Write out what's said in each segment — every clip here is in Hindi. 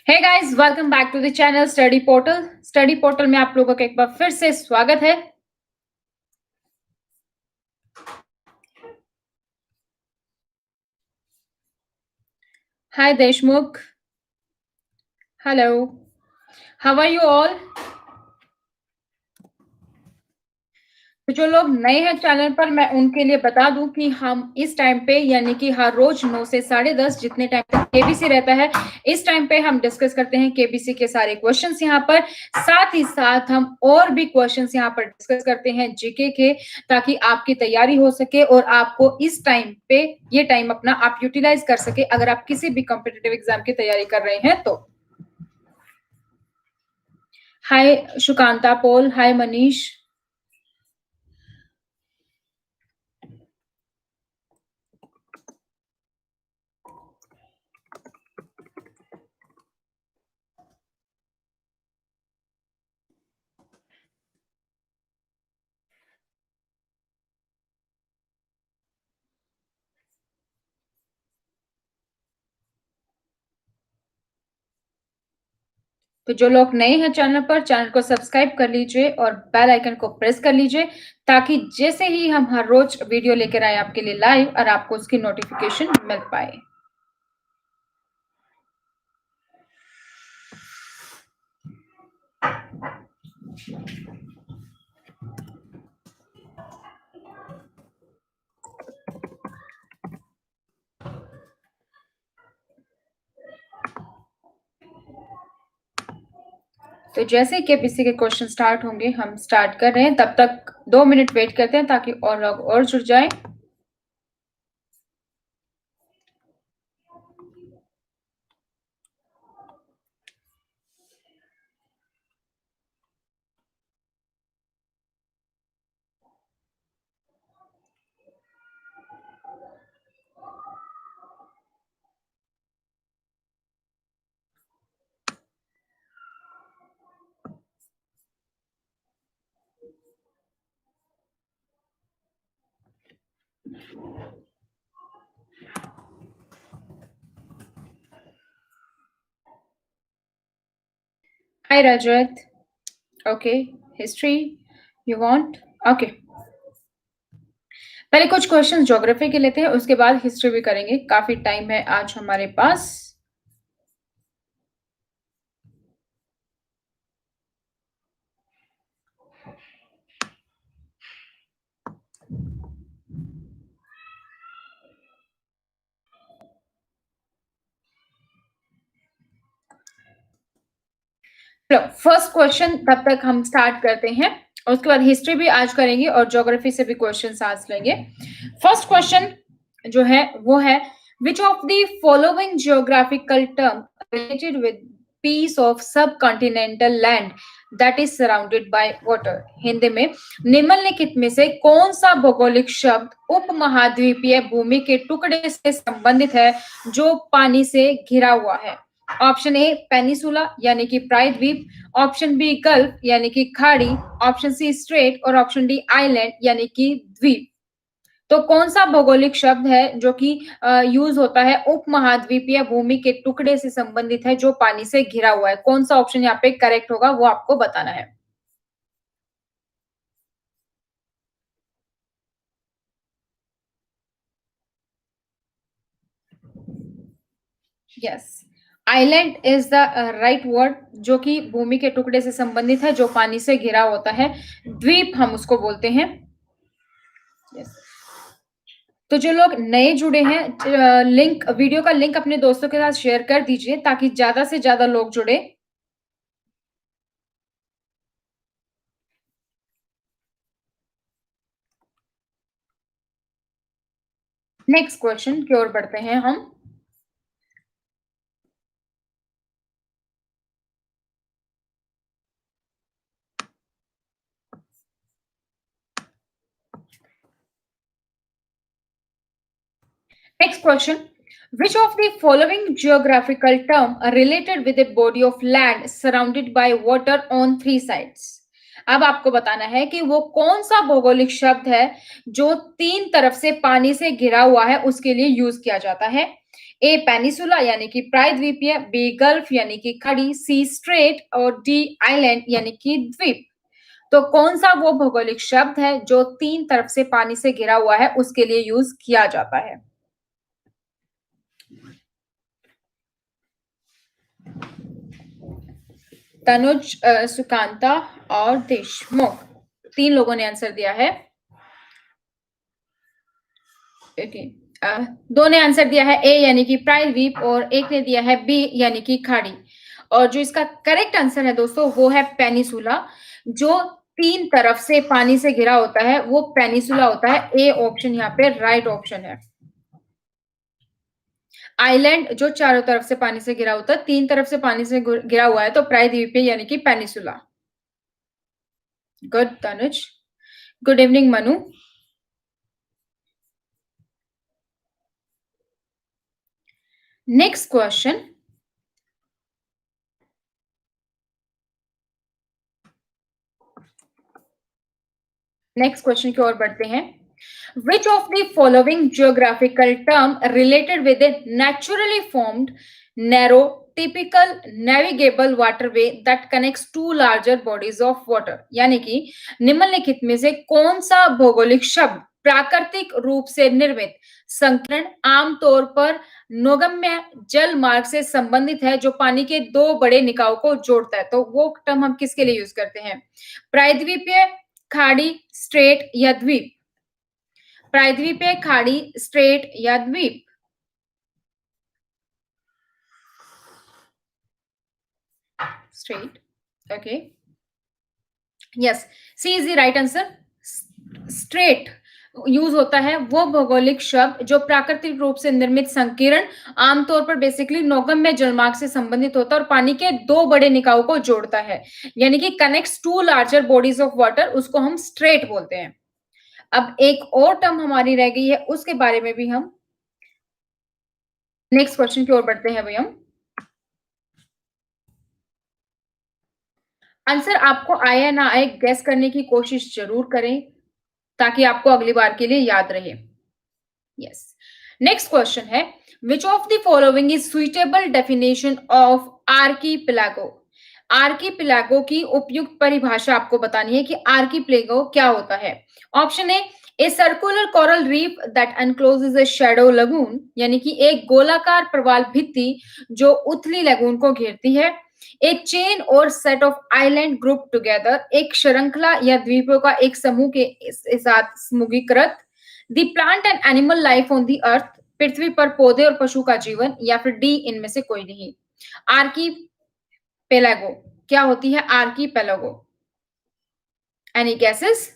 Hey guys, welcome back to the channel study portal. Study portal में आप लोगों का एक बार फिर से स्वागत है। Hi Deshmukh, hello, how are you all? तो जो लोग नए हैं चैनल पर, मैं उनके लिए बता दूं कि हम इस टाइम पे यानी कि हर रोज 9 से 10:30 जितने टाइम तक केबीसी रहता है, इस टाइम पे हम डिस्कस करते हैं केबीसी के सारे क्वेश्चंस यहाँ पर। साथ ही साथ हम और भी क्वेश्चंस यहाँ पर डिस्कस करते हैं जीके के, ताकि आपकी तैयारी हो सके और आपको इस टाइम पे ये टाइम अपना आप यूटिलाइज कर सके अगर आप किसी भी कॉम्पिटिटिव एग्जाम की तैयारी कर रहे हैं तो। हाय सुकांता पोल, हाय मनीष। तो जो लोग नए हैं चैनल पर, चैनल को सब्सक्राइब कर लीजिए और बेल आइकन को प्रेस कर लीजिए, ताकि जैसे ही हम हर रोज वीडियो लेकर आए आपके लिए लाइव और आपको उसकी नोटिफिकेशन मिल पाए। तो जैसे ही केबीसी के क्वेश्चन स्टार्ट होंगे, हम स्टार्ट कर रहे हैं। तब तक 2 मिनट वेट करते हैं ताकि और लोग और जुड़ जाएं। Hi Rajat, okay, history you want? Okay, पहले कुछ क्वेश्चन ज्योग्राफी के लेते हैं, उसके बाद हिस्ट्री भी करेंगे। काफी टाइम है आज हमारे पास। फर्स्ट क्वेश्चन तब तक हम स्टार्ट करते हैं, और उसके बाद हिस्ट्री भी आज करेंगे और ज्योग्राफी से भी क्वेश्चन आज लेंगे। फर्स्ट क्वेश्चन जो है वो है, which of the following geographical term related with piece of sub continental land that is surrounded by water. Hindi में निम्नलिखित में से कौन सा भौगोलिक शब्द उपमहाद्वीपीय भूमि के टुकड़े से संबंधित है जो पानी से घिरा हुआ है? ऑप्शन ए पेनिसुला यानी कि प्रायद्वीप, ऑप्शन बी गल्फ यानी कि खाड़ी, ऑप्शन सी स्ट्रेट और ऑप्शन डी आइलैंड यानी कि द्वीप। तो कौन सा भौगोलिक शब्द है जो कि यूज होता है उपमहाद्वीपीय भूमि के टुकड़े से संबंधित है जो पानी से घिरा हुआ है? कौन सा ऑप्शन यहाँ पे करेक्ट होगा वो आपको बताना है। Yes, island is the right word, जो कि भूमि के टुकड़े से संबंधित है जो पानी से घिरा होता है। द्वीप हम उसको बोलते हैं। यस, तो जो लोग नए जुड़े हैं, लिंक वीडियो का लिंक अपने दोस्तों के साथ शेयर कर दीजिए ताकि ज्यादा से ज्यादा लोग जुड़े। नेक्स्ट क्वेश्चन की ओर बढ़ते हैं हम। Next question. Which of the following geographical term are related with a body of land surrounded by water on three sides? अब आपको बताना है कि वो कौन सा भौगोलिक शब्द है जो तीन तरफ से पानी से घिरा हुआ है, उसके लिए यूज किया जाता है। ए पेनिसुला यानी कि प्रायद्वीपीय, बी गल्फ यानी कि खड़ी, सी स्ट्रेट और डी आइलैंड यानी कि द्वीप। तो कौन सा वो भौगोलिक शब्द है जो तीन तरफ से पानी से घिरा हुआ है, उसके लिए यूज किया जाता है। तनुज, सुकांता और देशमुख, तीन लोगों ने आंसर दिया है। ओके, दो ने आंसर दिया है ए यानी कि प्रायद्वीप और एक ने दिया है बी यानी कि खाड़ी। और जो इसका करेक्ट आंसर है दोस्तों वो है पेनिसुला। जो तीन तरफ से पानी से घिरा होता है वो पेनिसुला होता है। ए ऑप्शन यहाँ पे राइट ऑप्शन है। आइलैंड जो चारों तरफ से पानी से घिरा होता है, तीन तरफ से पानी से घिरा हुआ है तो प्रायद्वीप यानी कि peninsula. Good Tanuj. Good evening Manu. Next question. Next question की ओर बढ़ते हैं। Which of the following geographical term related with a naturally formed, narrow, typical navigable waterway that connects two larger bodies of water? यानी कि निम्नलिखित में से कौन सा भौगोलिक शब्द प्राकृतिक रूप से निर्मित संकीर्ण, आमतौर पर नौगम्य जल मार्ग से संबंधित है, जो पानी के दो बड़े निकायों को जोड़ता है? तो वो टर्म हम किसके लिए यूज करते हैं? प्रायद्वीपीय, खाड़ी, स्ट्रेट या द्वीप? प्रायद्वीपीय, खाड़ी, स्ट्रेट या द्वीप? Strait. Okay, yes, C is the right answer. Strait use होता है वो भौगोलिक शब्द जो प्राकृतिक रूप से निर्मित संकीर्ण, आमतौर पर बेसिकली नौगम्य जलमार्ग से संबंधित होता है और पानी के दो बड़े निकायों को जोड़ता है, यानी कि connects to larger bodies of water, उसको हम स्ट्रेट बोलते हैं। अब एक और टर्म हमारी रह गई है, उसके बारे में भी हम नेक्स्ट क्वेश्चन की ओर बढ़ते हैं। भाई हम आंसर आपको आए या ना आए गेस करने की कोशिश जरूर करें, ताकि आपको अगली बार के लिए याद रहे। यस, नेक्स्ट क्वेश्चन है, which of the following is suitable definition of archipelago? Archipelago की उपयुक्त परिभाषा आपको बतानी है कि आर्कीपिलागो क्या होता है। Option a circular coral reef that encloses a shadow lagoon, यानी कि एक गोलाकार प्रवाल भित्ति जो उथली लगून को घेरती है। ए चेन और set of island group together, एक श्रृंखला या द्वीपों का एक समूह के साथ समूहीकृत। The plant and animal life on the earth, पृथ्वी पर पौधे और पशु का जीवन, या फिर डी इनमें से कोई नहीं। आर्की पेलागो क्या होती है? Archipelago, any guesses?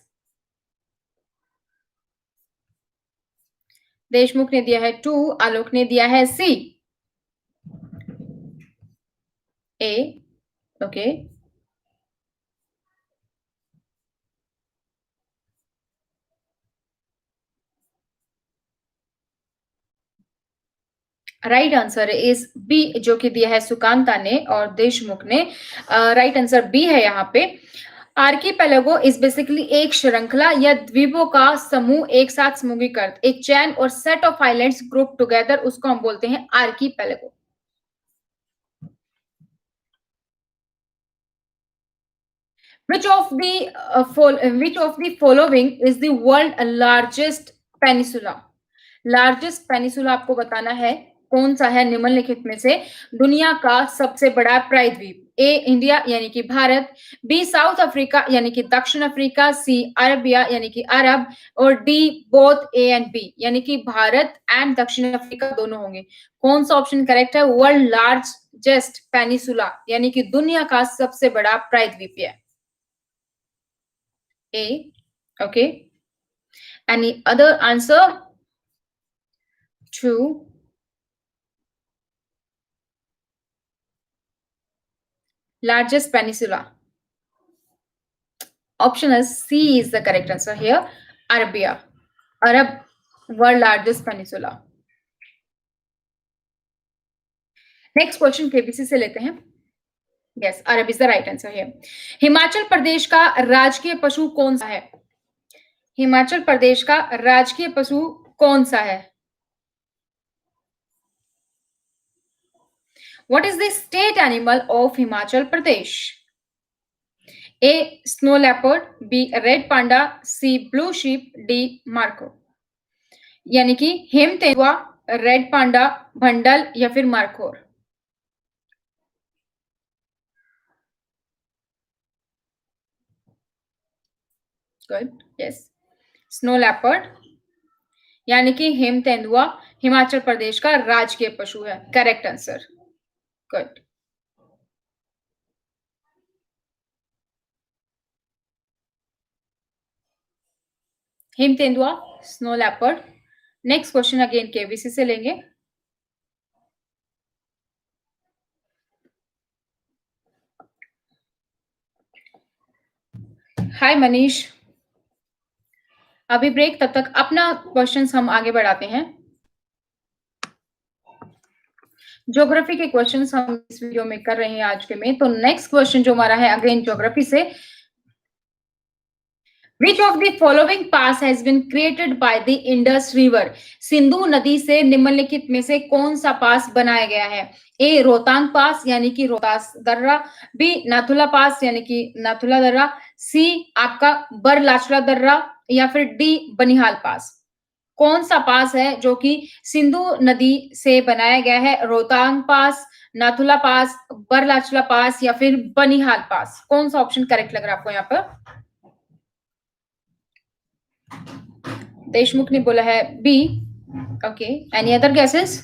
Deshmukh ने दिया है 2, आलोक ने दिया है C. A, okay, right answer is B, जो कि दिया है सुकांता ने और देशमुख ने। राइट आंसर बी है यहाँ पे। आर्कीपेलागो इज बेसिकली एक श्रृंखला या द्वीपों का समूह एक साथ समूहीकृत, एक चैन और set of islands group together, उसको हम बोलते हैं archipelago. Which of the following is the world largest peninsula? Largest peninsula आपको बताना है कौन सा है निम्नलिखित में से दुनिया का सबसे बड़ा प्रायद्वीप। ए इंडिया यानी कि भारत, बी साउथ अफ्रीका यानी कि दक्षिण अफ्रीका, सी अरबिया यानी कि अरब, और D both A and B यानी कि भारत एंड दक्षिण अफ्रीका दोनों होंगे। कौन सा ऑप्शन करेक्ट है? वर्ल्ड लार्जेस्ट पेनिसुला यानी कि दुनिया का सबसे बड़ा प्रायद्वीप है। A, okay. Any other answer? to largest peninsula? Option is C is the correct answer here. Arabia. Arab, world largest peninsula. Next question KBC से लेते हैं. यस, Arab is the right answer here. Himachal Pradesh का राजकीय पशु कौन सा है? हिमाचल प्रदेश का राजकीय पशु कौन सा है? What is the state animal of Himachal Pradesh? A. Snow leopard, B. Red panda, C. Blue sheep, D. Marco. यानी कि हिम तेंदुआ, रेड पांडा, भंडल या फिर markhor. Good, yes, snow leopard यानी कि हिम तेंदुआ हिमाचल प्रदेश का राजकीय पशु है. Correct answer. गुड. हिम तेंदुआ, snow leopard. Next question again KBC से लेंगे. हाय मनीष. अभी ब्रेक, तब तक अपना क्वेश्चंस हम आगे बढ़ाते हैं. ज्योग्राफी के क्वेश्चंस हम इस वीडियो में कर रहे हैं आज के में. तो नेक्स्ट क्वेश्चन जो हमारा है अगेन ज्योग्राफी से. Which of the following pass has been created by the Indus River? Sindhu नदी से निम्नलिखित में से कौन सा पास बनाया गया है? ए. रोहतांग पास यानी कि रोहतास दर्रा, बी. नाथुला पास यानी कि नाथुला दर्रा, सी. आपका बरलाचला दर्रा या फिर डी. बनिहाल पास. कौन सा पास है जो कि सिंधु नदी से बनाया गया है? रोहतांग पास, नाथुला पास, बरलाचला पास या फिर बनिहाल पास. कौन सा ऑप्शन करेक्ट लग रहा है आपको यहाँ पर? देशमुख ने बोला है B. Okay, any other guesses?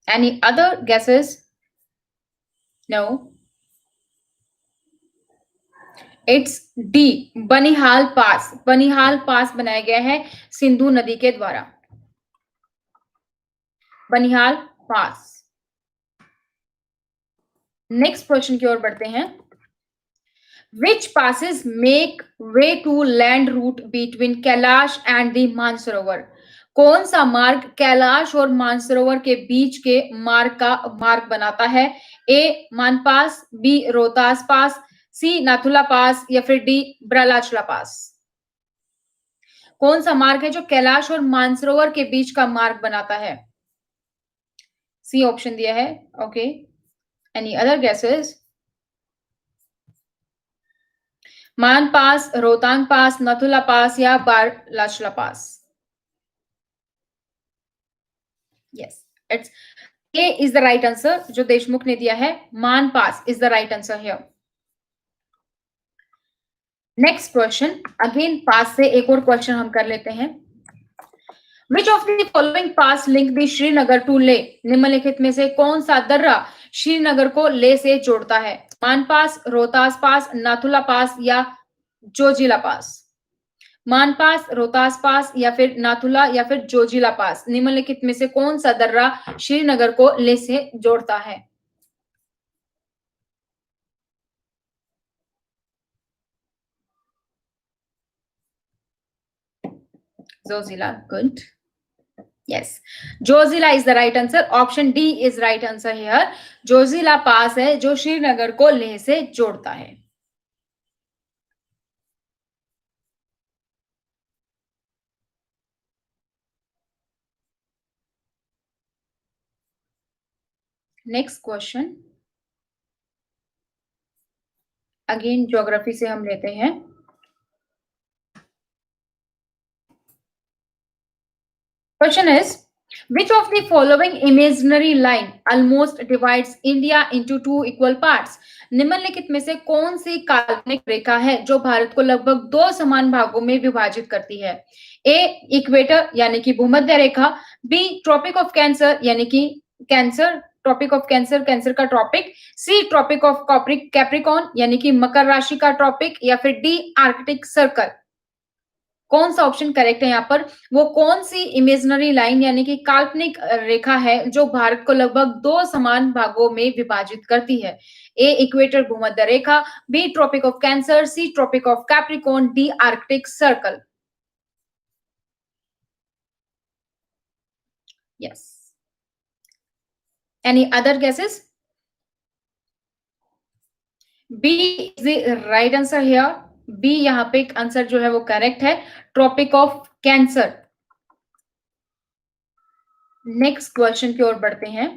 Any other guesses? No, it's D. Banihal pass. Banihal pass बनाया गया है सिंधु नदी के द्वारा. बनिहाल पास. नेक्स्ट क्वेश्चन की ओर बढ़ते हैं. Which passes make way to land route between Kailash and the Mansarovar? कौन सा मार्ग कैलाश और मानसरोवर के बीच के मार्ग का मार्ग बनाता है? ए. मानपास, बी. रोहतास पास, सी. नाथुला पास या फिर डी. ब्रलाचला पास. कौन सा मार्ग है जो कैलाश और मानसरोवर के बीच का मार्ग बनाता है? सी ऑप्शन दिया है. Okay, any other guesses? Mana pass, Rohtang pass, Nathula pass या Baralacha pass. Yes, it's A is the right answer. जो देशमुख ने दिया है Mana pass is the right answer here. Next question again pass से एक और क्वेश्चन हम कर लेते हैं. Which of the following pass link the Srinagar to ले? निम्नलिखित में से कौन सा दर्रा श्रीनगर को ले से जोड़ता है? मान पास, रोहतास पास, नाथुला पास या जोजिला पास. मान पास, रोहतास पास या फिर नाथुला या फिर जोजिला पास. निम्नलिखित में से कौन सा दर्रा श्रीनगर को ले से जोड़ता है? Zojila. Good, yes, Zojila is the right answer. Option D is right answer here. Zojila pass है जो श्रीनगर को लेह से जोड़ता है. नेक्स्ट क्वेश्चन अगेन ज्योग्राफी से हम लेते हैं. Question is, which of the following imaginary line almost divides India into two equal parts? निम्नलिखित में से कौन सी काल्पनिक रेखा है जो भारत को लगभग दो समान भागों में विभाजित करती है? ए. इक्वेटर यानी कि भूमध्य रेखा, बी. ट्रॉपिक ऑफ कैंसर यानी कि cancer tropic of cancer, cancer का tropic, C tropic of capricorn यानी कि मकर राशि का ट्रॉपिक, या फिर डी आर्कटिक सर्कल। कौन सा ऑप्शन करेक्ट है यहाँ पर? वो कौन सी इमेजिनरी लाइन यानी कि काल्पनिक रेखा है जो भारत को लगभग दो समान भागों में विभाजित करती है? ए इक्वेटर भूमध्य रेखा, B tropic of Cancer, C tropic of Capricorn, D Arctic Circle. Yes, any other guesses? B is the right answer here. B यहाँ पे आंसर जो है वो करेक्ट है, Tropic of Cancer. Next question की ओर बढ़ते हैं।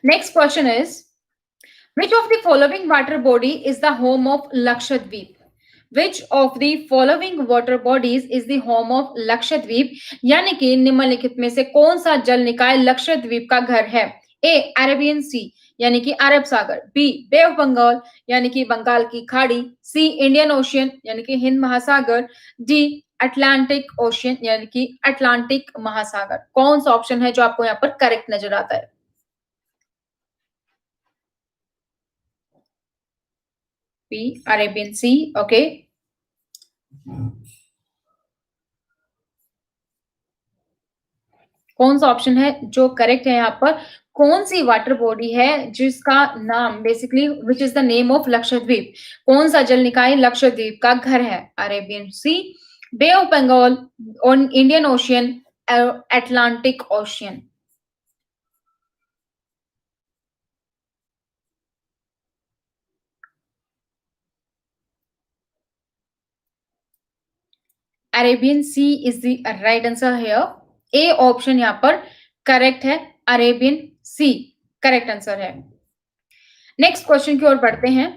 Next question is which of the following water body is the home of Lakshadweep? Which of the following water bodies is the home of Lakshadweep? यानी कि निम्नलिखित में से कौन सा जल निकाय लक्षद्वीप का घर है? ए अरेबियन सी यानी कि अरब सागर, बी बे ऑफ बंगाल यानी कि बंगाल की खाड़ी, सी इंडियन ओशियन यानी कि हिंद महासागर, डी अटलांटिक ओशियन यानी कि अटलांटिक महासागर। कौन सा ऑप्शन है जो आपको यहाँ पर करेक्ट नजर आता है? बी अरेबियन सी, ओके। कौन सा ऑप्शन है जो करेक्ट है यहाँ पर? कौन सी वाटर बॉडी है जिसका नाम basically which is the name of Lakshadweep? कौन सा जल निकाय लक्षद्वीप का घर है? Arabian sea, bay of Bengal, Indian ocean, Atlantic ocean. Arabian sea is the right answer here. A option यहाँ पर करेक्ट है, अरेबियन सी करेक्ट आंसर है। नेक्स्ट क्वेश्चन की ओर बढ़ते हैं।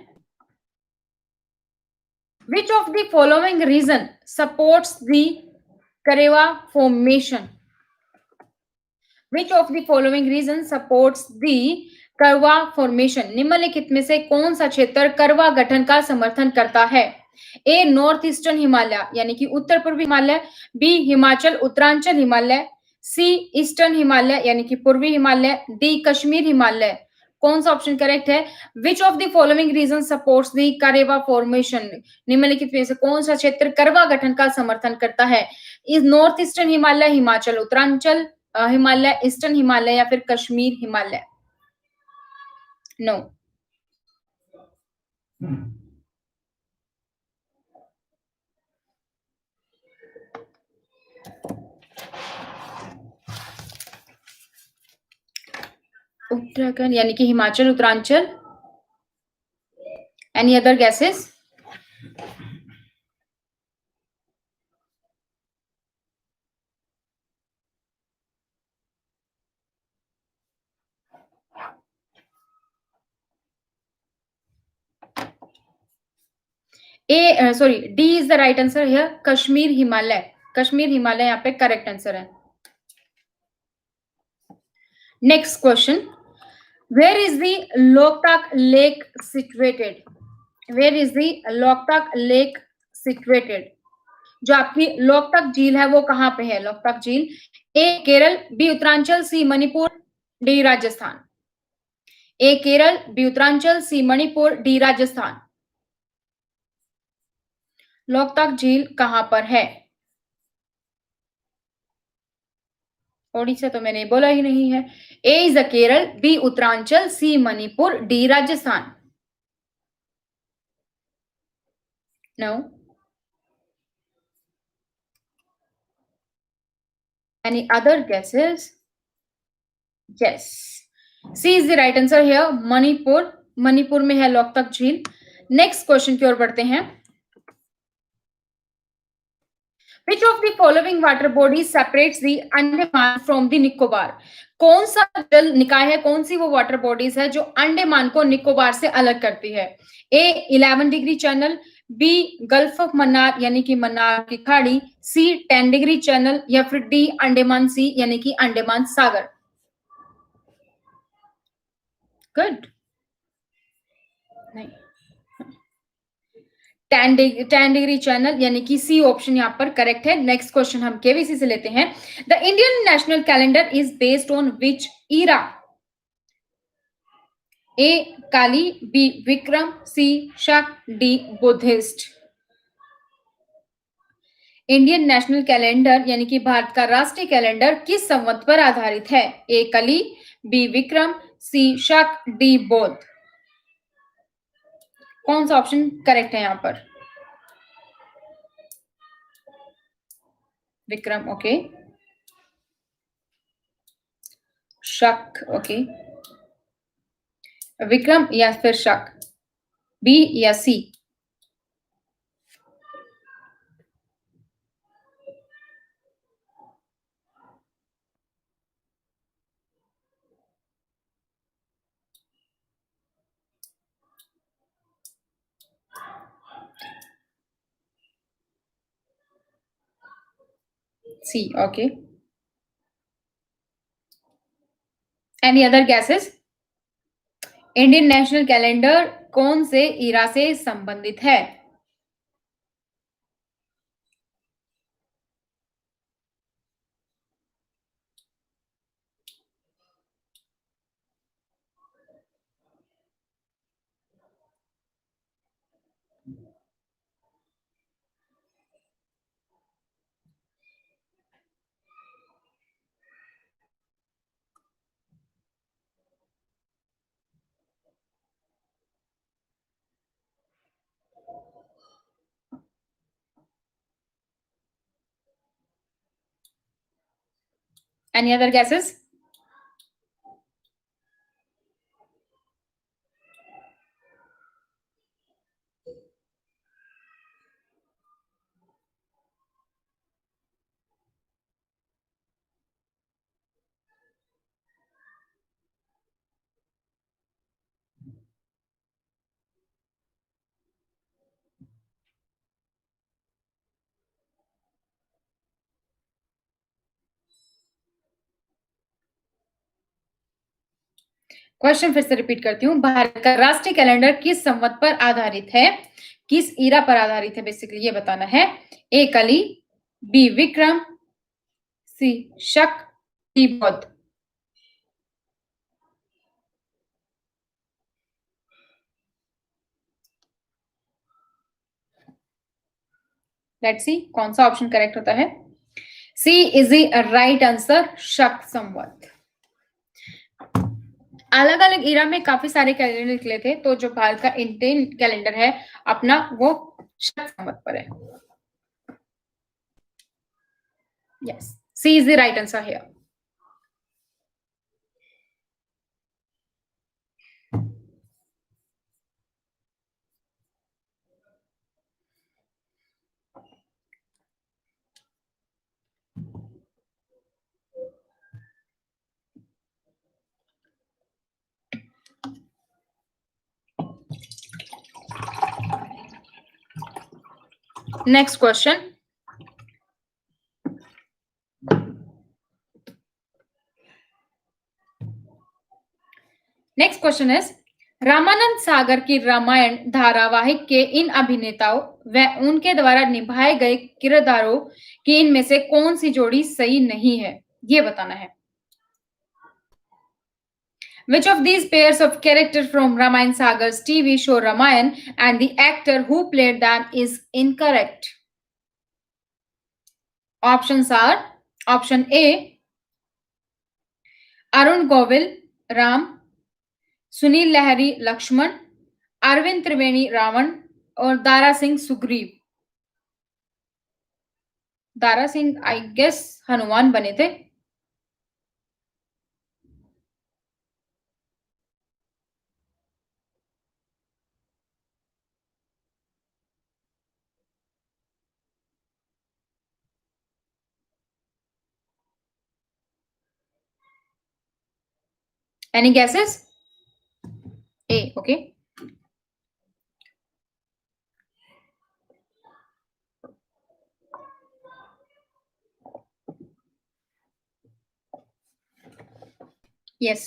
Which of the following reason supports the Karewa formation? Which of the following reason supports the करवा फॉर्मेशन? निम्नलिखित में से कौन सा क्षेत्र करवा गठन का समर्थन करता है? ए नॉर्थ ईस्टर्न हिमालय यानी कि उत्तर पूर्वी हिमालय, बी हिमाचल उत्तरांचल हिमालय, सी ईस्टर्न हिमालय यानी कि पूर्वी हिमालय, डी कश्मीर हिमालय। कौन सा ऑप्शन करेक्ट है? Which of the following region supports the Karewa formation? निम्नलिखित में से कौन सा क्षेत्र करवा गठन का समर्थन करता है? Is north eastern Himalaya, Himachal Uttaranchal Himalaya, eastern Himalaya, या फिर कश्मीर हिमालय? नो। उत्तराखंड यानी कि Himachal Uttaranchal. Any other guesses? A sorry, D is the right answer here, Kashmir Himalaya. Kashmir Himalaya यहाँ पे करेक्ट आंसर है। Next question, where is the Loktak lake situated? Where is the Loktak lake situated? जो आपकी लोकतक झील है वो कहाँ पे है? लोकतक झील, ए Kerala, B Uttaranchal, C Manipur, D Rajasthan. ए Kerala, B Uttaranchal, C Manipur, D Rajasthan. Loktak झील कहां पर है? ओडिशा तो मैंने बोला ही नहीं है। A is the Kerala, B Uttaranchal, C Manipur, D Rajasthan. No. Any other guesses? Yes, C is the right answer here, Manipur. Manipur में है लोकतक झील। नेक्स्ट क्वेश्चन की ओर बढ़ते हैं। Which of the following water bodies separates the Andaman from the Nicobar? कौन सा जल निकाय है, कौन सी वो वाटर बॉडीज है जो अंडमान को निकोबार से अलग करती है? A 11 degree channel, B gulf of Mannar यानी कि मन्नार की खाड़ी, सी 10 डिग्री चैनल, या फिर डी अंडमान सी यानी कि अंडमान सागर। गुड, नहीं, 10 डिग्री चैनल, यानी कि सी ऑप्शन यहाँ पर करेक्ट है। नेक्स्ट क्वेश्चन हम केवीसी से लेते हैं। The Indian national calendar is based on which era? A Kali, B Vikram, C Shaka, D Buddhist. Indian national calendar यानी कि भारत का राष्ट्रीय कैलेंडर किस संवत पर आधारित है? ए कली, B Vikram, C Shaka, D बौद्ध। कौन सा ऑप्शन करेक्ट है यहाँ पर? विक्रम, ओके। शक, ओके। विक्रम या फिर शक, बी या C? C, okay. Any other guesses? Indian national calendar कौन से ईरा से संबंधित है? Any other guesses? क्वेश्चन फिर से रिपीट करती हूँ। भारत का राष्ट्रीय कैलेंडर किस संवत पर आधारित है? किस ईरा पर आधारित है, बेसिकली ये बताना है। ए कली, B Vikram, C Shaka, D बौद्ध। लेट्स सी कौन सा ऑप्शन करेक्ट होता है। सी इज द राइट आंसर, शक संवत। अलग अलग ईरा में काफी सारे कैलेंडर निकले थे, तो जो भारत का इंडियन कैलेंडर है अपना, वो शक संवत पर है। Yes, C is the right answer here. Next question. Next question is, Ramanand Sagar की रामायण धारावाहिक के इन अभिनेताओं व उनके द्वारा निभाए गए किरदारों की इनमें से कौन सी जोड़ी सही नहीं है, ये बताना है। Which of these pairs of characters from Ramayana Sagar's TV show Ramayan and the actor who played them is incorrect? Options are: option A, Arun Govil Ram, Sunil Lahari Lakshman, Arvind Triveni Ravan और दारा सिंह सुग्रीव। दारा सिंह आई गेस हनुमान बने थे। Any guesses? A, okay. Yes,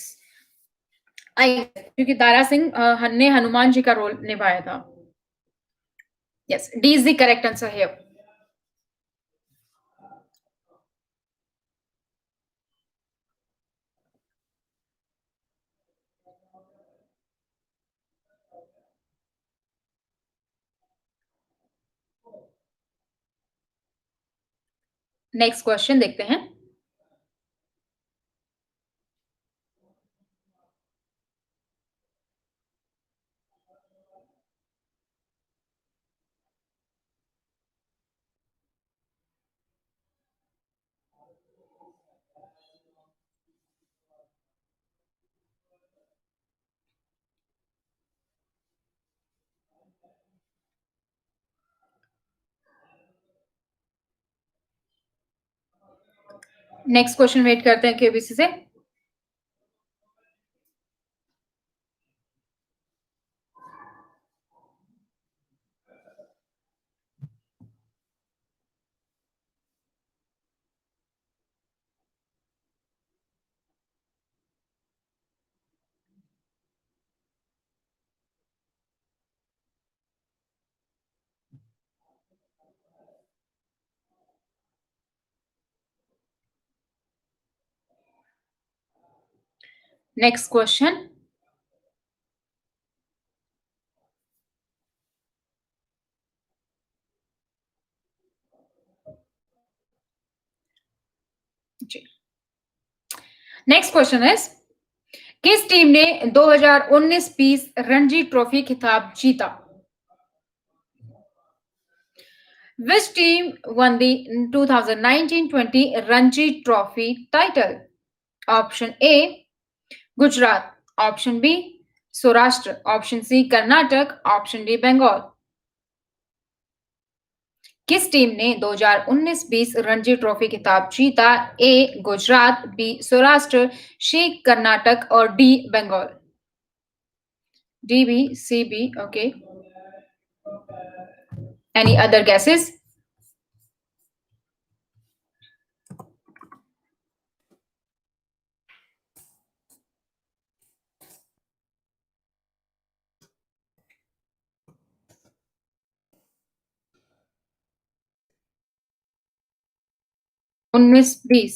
आई, क्योंकि दारा सिंह ने हनुमान जी का रोल निभाया था। Yes, D is the correct answer here. Next question देखते हैं. नेक्स्ट क्वेश्चन वेट करते हैं केबीसी से. Next question. जी. नेक्स्ट क्वेश्चन इज, किस टीम ने 2019-20 रणजी ट्रॉफी खिताब जीता? Which team won the 2019-20 Ranji Trophy title? Option A, Gujarat. Option B, Saurashtra. Option C, Karnataka. Option D, Bengal. किस टीम ने 2019-20 रणजी ट्रॉफी खिताब जीता? A Gujarat, B Saurashtra, C Karnataka और D Bengal. D, B, C, B. Okay. Any other guesses? उन्नीस 20.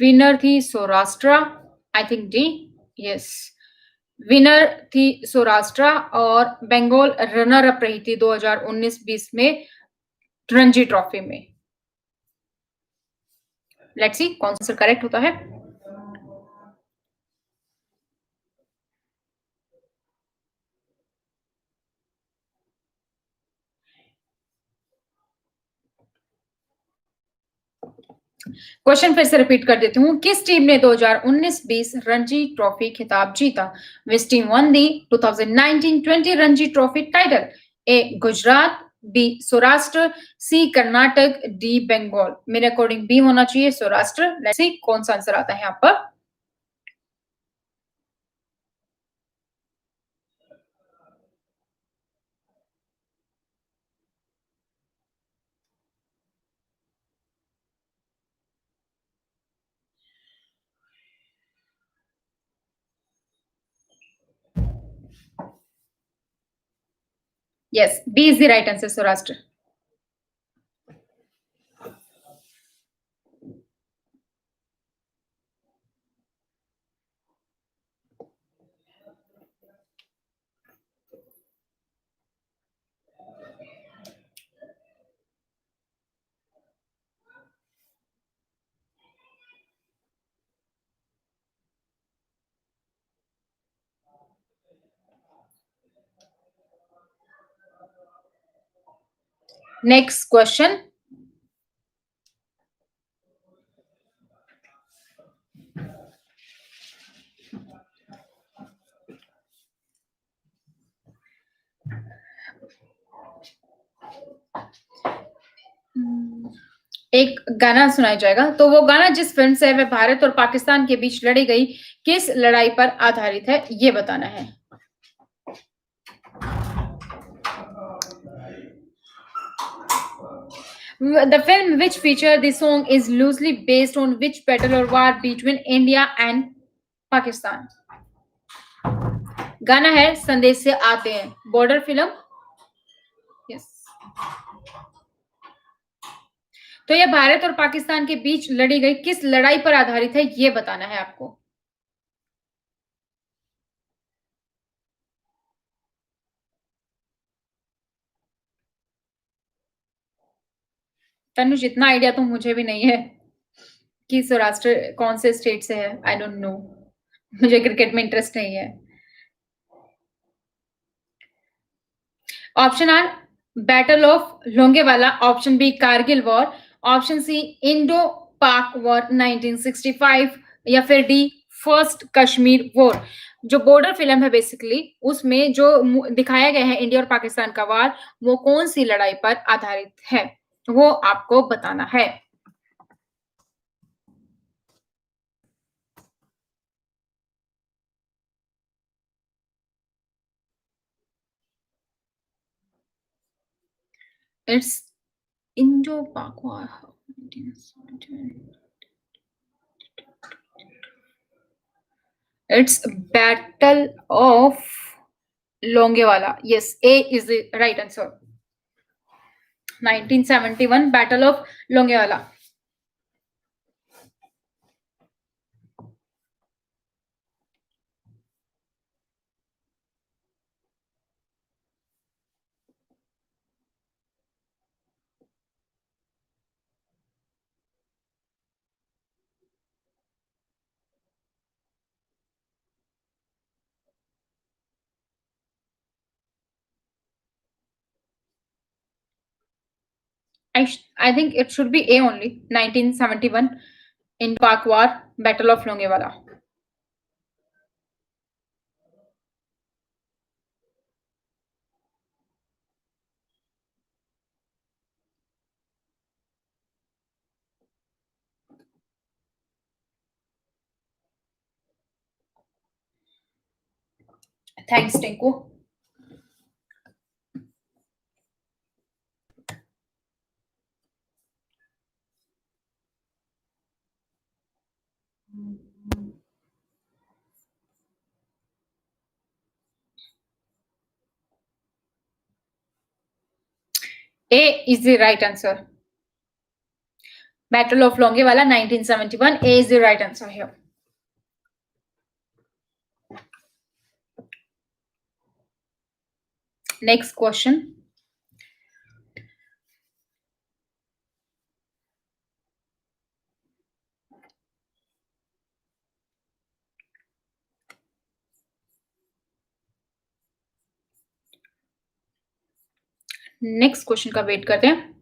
विनर थी Saurashtra. I think D. Yes, winner थी सौराष्ट्र और बंगाल रनर अप रही थी 2019-20 में रणजी ट्रॉफी में. लेट्स सी कौन सा करेक्ट होता है. क्वेश्चन फिर से रिपीट कर देती हूँ. किस टीम ने 2019-20 रणजी ट्रॉफी खिताब जीता? Which team won the 2019-20 Ranji trophy title? A Gujarat, B Saurashtra, C Karnataka, D Bengal. मेरे अकॉर्डिंग बी होना चाहिए, सौराष्ट्र. लेट्स सी कौन सा आंसर आता है यहाँ पर. Yes, B is the right answer, Saurashtra. Next question. एक गाना सुनाया जाएगा. तो वो गाना जिस फिल्म से वह भारत और पाकिस्तान के बीच लड़ी गई किस लड़ाई पर आधारित है, ये बताना है. The film which feature the song is loosely based on which battle or war between India and Pakistan. गाना है संदेश से आते हैं, बॉर्डर फिल्म। यस। तो ये भारत और पाकिस्तान के बीच लड़ी गई किस लड़ाई पर आधारित है, ये बताना है आपको। तनुज, इतना आइडिया तो मुझे भी नहीं है कि सौराष्ट्र कौन से स्टेट से है। आई डोंट नो, मुझे क्रिकेट में इंटरेस्ट नहीं है। Option are battle of Longewala, option B Kargil war, option C Indo Pak war 1965, या फिर डी फर्स्ट कश्मीर वॉर। जो बॉर्डर फिल्म है बेसिकली, उसमें जो दिखाया गया है इंडिया और पाकिस्तान का वार, वो कौन सी लड़ाई पर आधारित है, वो आपको बताना है। It's Indo Pak war. It's Battle of Longevala. Yes, A is the right answer. 1971 Battle of Longevala. I think it should be A only. 1971 in Pak War, Battle of Longevala. Thanks, Tinku. A is the right answer. Battle of Longevala 1971. A is the right answer here. Next question. Next question का वेट करते हैं।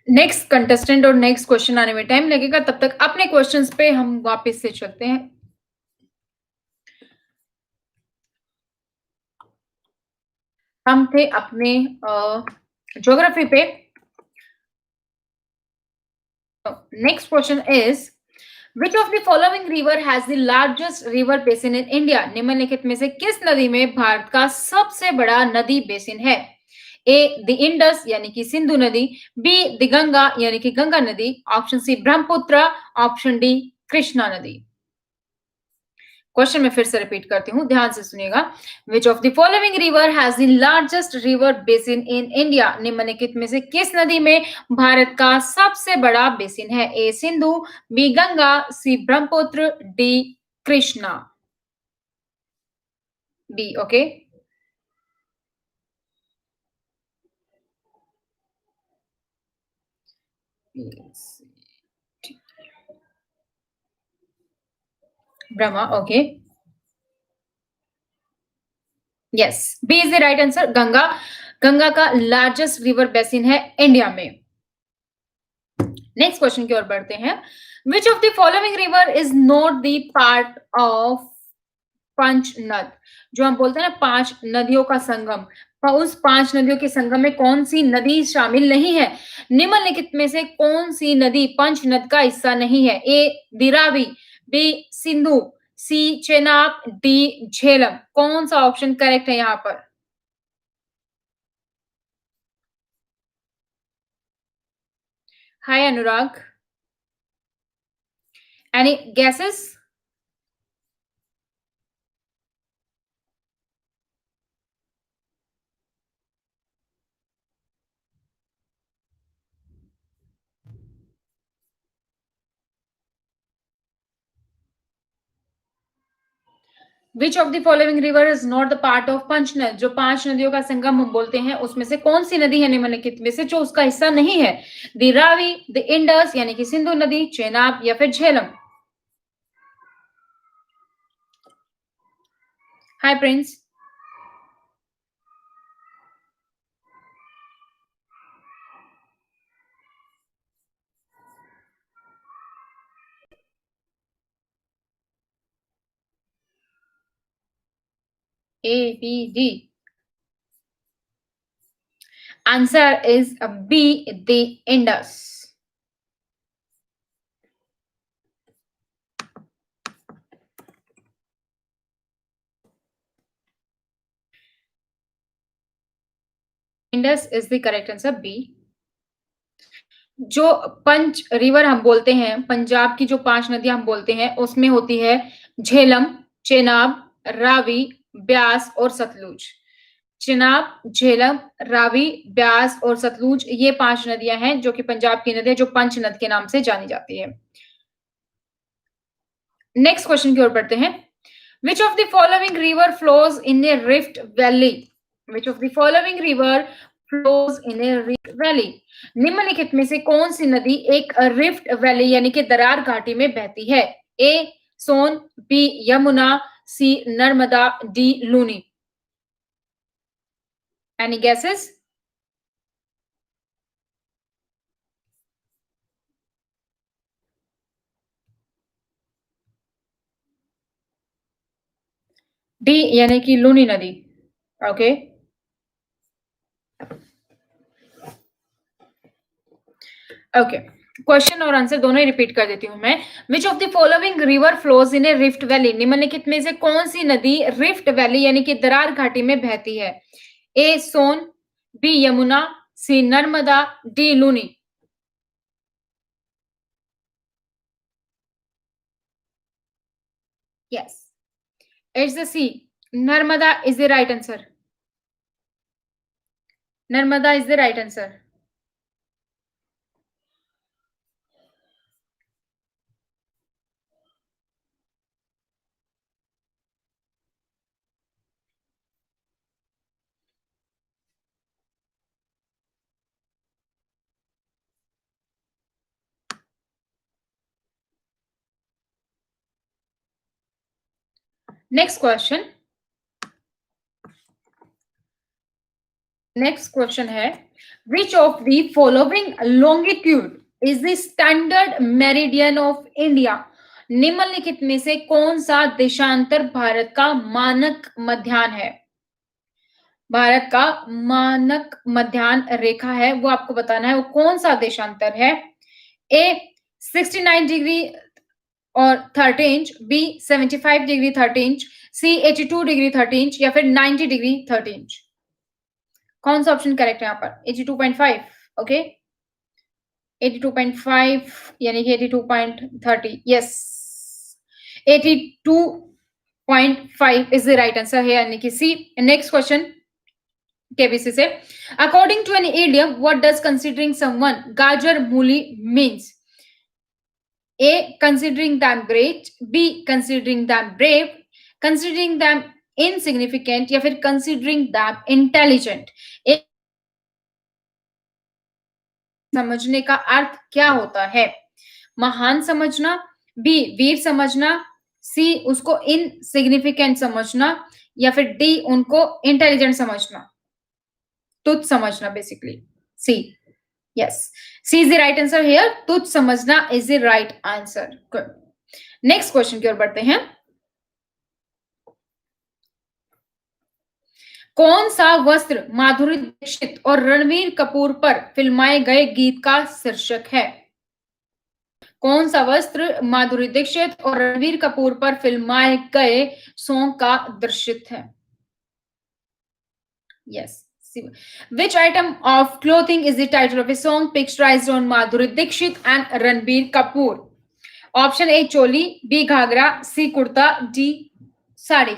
नेक्स्ट कंटेस्टेंट और नेक्स्ट क्वेश्चन आने में टाइम लगेगा, तब तक अपने क्वेश्चंस पे हम वापस से चलते हैं। हम थे अपने ज्योग्राफी पे। Next question is which of the following river has the largest river basin in India. निम्नलिखित में से किस नदी में भारत का सबसे बड़ा नदी बेसिन है। ए द इंडस यानी कि सिंधु नदी, बी द गंगा यानी कि गंगा नदी, option C Brahmaputra, option D Krishna नदी। क्वेश्चन में फिर से रिपीट करती हूं, ध्यान से सुनिएगा। विच of the following river has the largest river basin in India. निम्नलिखित में से किस नदी में भारत का सबसे बड़ा बेसिन है। A Sindhu, B Ganga, C Brahmaputra, D Krishna. D okay. Brahma, okay. Yes, B is the right answer. Ganga, Ganga का लार्जेस्ट रिवर बेसिन है इंडिया में। नेक्स्ट क्वेश्चन की ओर बढ़ते हैं। Which of the following river is not the part of Panchnad. जो हम बोलते हैं ना 5 नदियों का संगम, उस 5 नदियों के संगम में कौन सी नदी शामिल नहीं है। निम्नलिखित में से कौन सी नदी पंचनद का हिस्सा नहीं है। A the Ravi, B Sindhu, C Chenab, D Jhelum. कौन सा ऑप्शन करेक्ट है यहाँ पर? Hi Anurag, any guesses? Which of the following river is not the part of Panchnad? जो 5 नदियों का संगम हम बोलते हैं उसमें से कौन सी नदी है निम्नलिखित में से जो उसका हिस्सा नहीं है? द रावी, द इंडस यानी कि सिंधु नदी, चेनाब या फिर Jhelum? Hi Prince. A B D. Answer is B, the Indus. Indus is the correct answer, B. जो पंच रिवर हम बोलते हैं, पंजाब की जो 5 नदियां हम बोलते हैं उसमें होती है झेलम, चेनाब, रावी, ब्यास और सतलुज। चेनाब, झेलम, रावी, ब्यास और सतलुज, ये 5 नदियां हैं जो कि पंजाब की नदियां जो पंच नद के नाम से जानी जाती है। नेक्स्ट क्वेश्चन की ओर बढ़ते हैं। Which of the following river flows in a rift valley? Which of the following river flows in a rift valley? निम्नलिखित में से कौन सी नदी एक रिफ्ट वैली यानी कि दरार घाटी में बहती है? A Son, B Yamuna, C Narmada, D Luni. Any guesses? D यानी कि लूनी नदी। Okay, okay. क्वेश्चन और आंसर दोनों ही रिपीट कर देती हूं मैं। Which of the following river flows in a rift valley? निम्नलिखित में से कौन सी नदी रिफ्ट वैली यानी कि दरार घाटी में बहती है? A Son, B Yamuna, C Narmada, D Luni. Yes, it's the C, Narmada is the right answer. Narmada is the right answer. Next question, next question है which of the following longitude is the standard meridian of India? निम्नलिखित में से कौन सा देशांतर भारत का मानक मध्याह्न है? भारत का मानक मध्याह्न रेखा है वो आपको बताना है, वो कौन सा देशांतर है? ए 69 डिग्री और 30 इंच, बी 75 डिग्री 30 इंच, सी 82 डिग्री 30 इंच या फिर 90 डिग्री 30 इंच? कौन सा ऑप्शन करेक्ट है यहाँ पर? 82.5। ओके, 82.5 यानी कि 82.30। Yes, 82.5 is the right answer है यानी कि सी। नेक्स्ट क्वेश्चन केबीसी से, according to an idiom what does considering someone गाजर मूली means? A considering them great, B considering them brave, considering them insignificant या फिर कंसीडरिंग दैम इंटेलिजेंट? समझने का अर्थ क्या होता है? महान समझना, बी वीर समझना, सी उसको इनसिग्निफिकेंट समझना या फिर डी उनको इंटेलिजेंट समझना, तुच्छ समझना basically. C, yes, C is the right answer here. तुच्छ समझना is the right answer. Good. Next question की ओर बढ़ते हैं। कौन सा वस्त्र माधुरी दीक्षित और रणवीर कपूर पर फिल्माए गए गीत का शीर्षक है? कौन सा वस्त्र माधुरी दीक्षित और रणवीर कपूर पर फिल्माए गए सॉन्ग का दृश्यत है? Yes. See, which item of clothing is the title of a song picturized on Madhuri Dixit and Ranbir Kapoor? Option A choli, B ghagra, C kurta, D sari.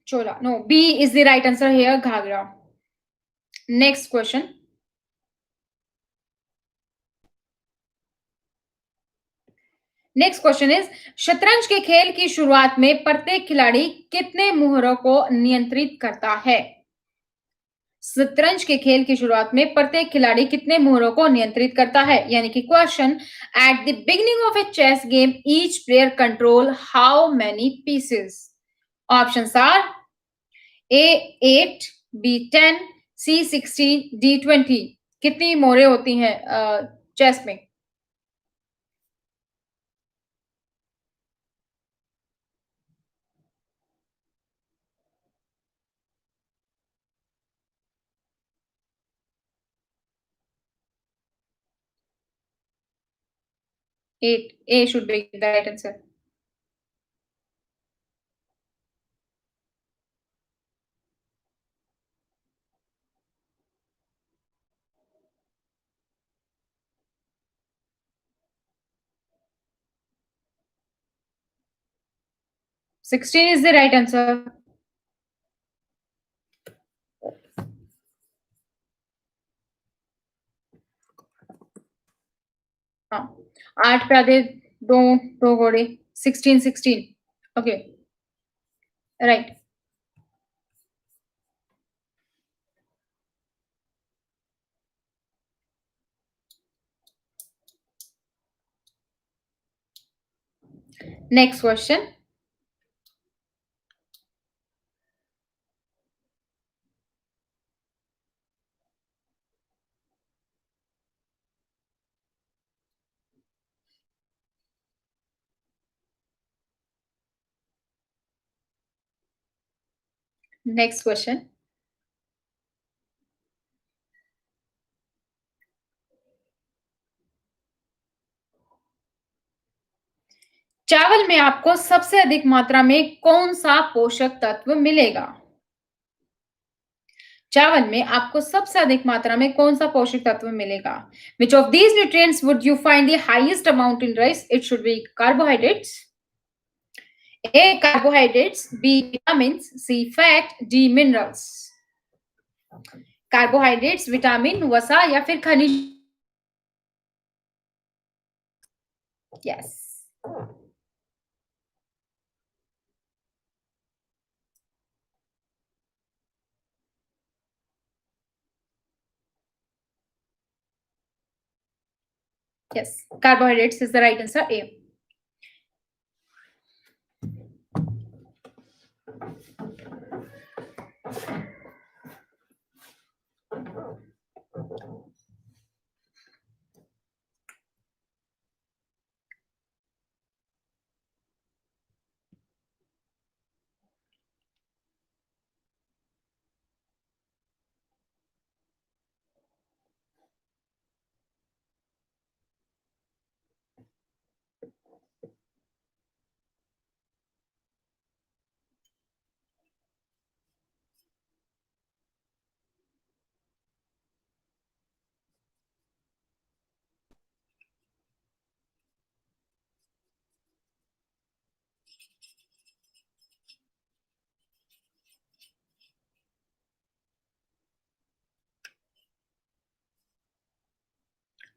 Chola. No, B is the right answer here, ghagra. Next question. Next question is शतरंज के खेल की शुरुआत में प्रत्येक खिलाड़ी कितने मुहरों को नियंत्रित करता है? शतरंज के खेल की शुरुआत में प्रत्येक खिलाड़ी कितने मुहरों को नियंत्रित करता है? यानी कि question, at the beginning of a chess game each player control how many pieces? Options are A 8, B 10, C 16, D 20. कितनी मोहरें होती हैं चेस में? 8. A should be the right answer. 16 is the right answer. हाँ, 8 पे आधे, दो दो घोड़े, 16 16. Okay, right. Next question. Next question. चावल में आपको सबसे अधिक मात्रा में कौन सा पोषक तत्व मिलेगा? चावल में आपको सबसे अधिक मात्रा में कौन सा पोषक तत्व मिलेगा? Which of these nutrients would you find the highest amount in rice? It should be carbohydrates. A carbohydrates, B vitamins, C fat, D minerals. Carbohydrates, vitamin, वसा या फिर खनिज? Yes. Yes, carbohydrates is the right answer, A.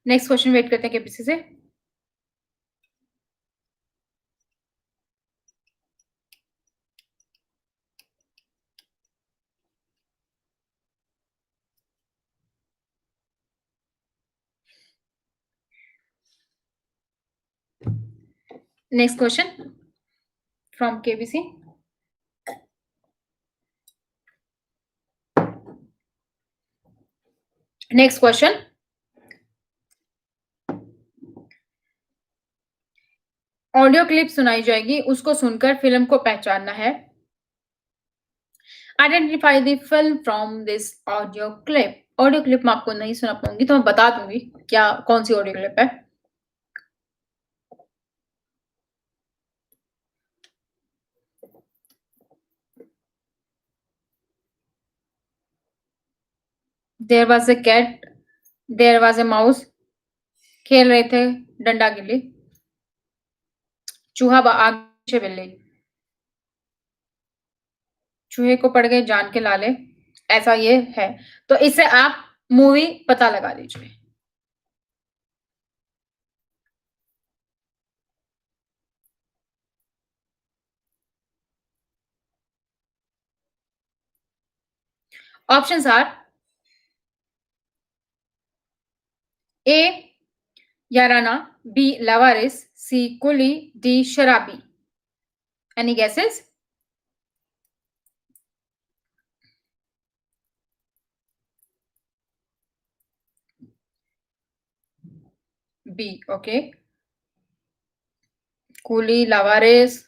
Next question wait करते हैं केपीसी से. Next question from KBC. Next question. Audio clip सुनाई जाएगी, उसको सुनकर फ़िल्म को पहचानना है। Identify the film from this audio clip. Audio clip मैं आपको नहीं सुना पाऊँगी, तो मैं बता दूँगी क्या कौन-सी ऑडियो क्लिप है। There was a cat, there was a mouse, खेल रहे थे डंडा-गिल्ली, चूहा आगे पीछे बिल्ली, चूहे को पड़ गए जान के लाले, ऐसा ये है। तो इससे आप मूवी पता लगा लीजिए। Options are A Yaarana, B Laawaris, C Coolie, D Sharaabi. Any guesses? B, okay. Coolie, Laawaris,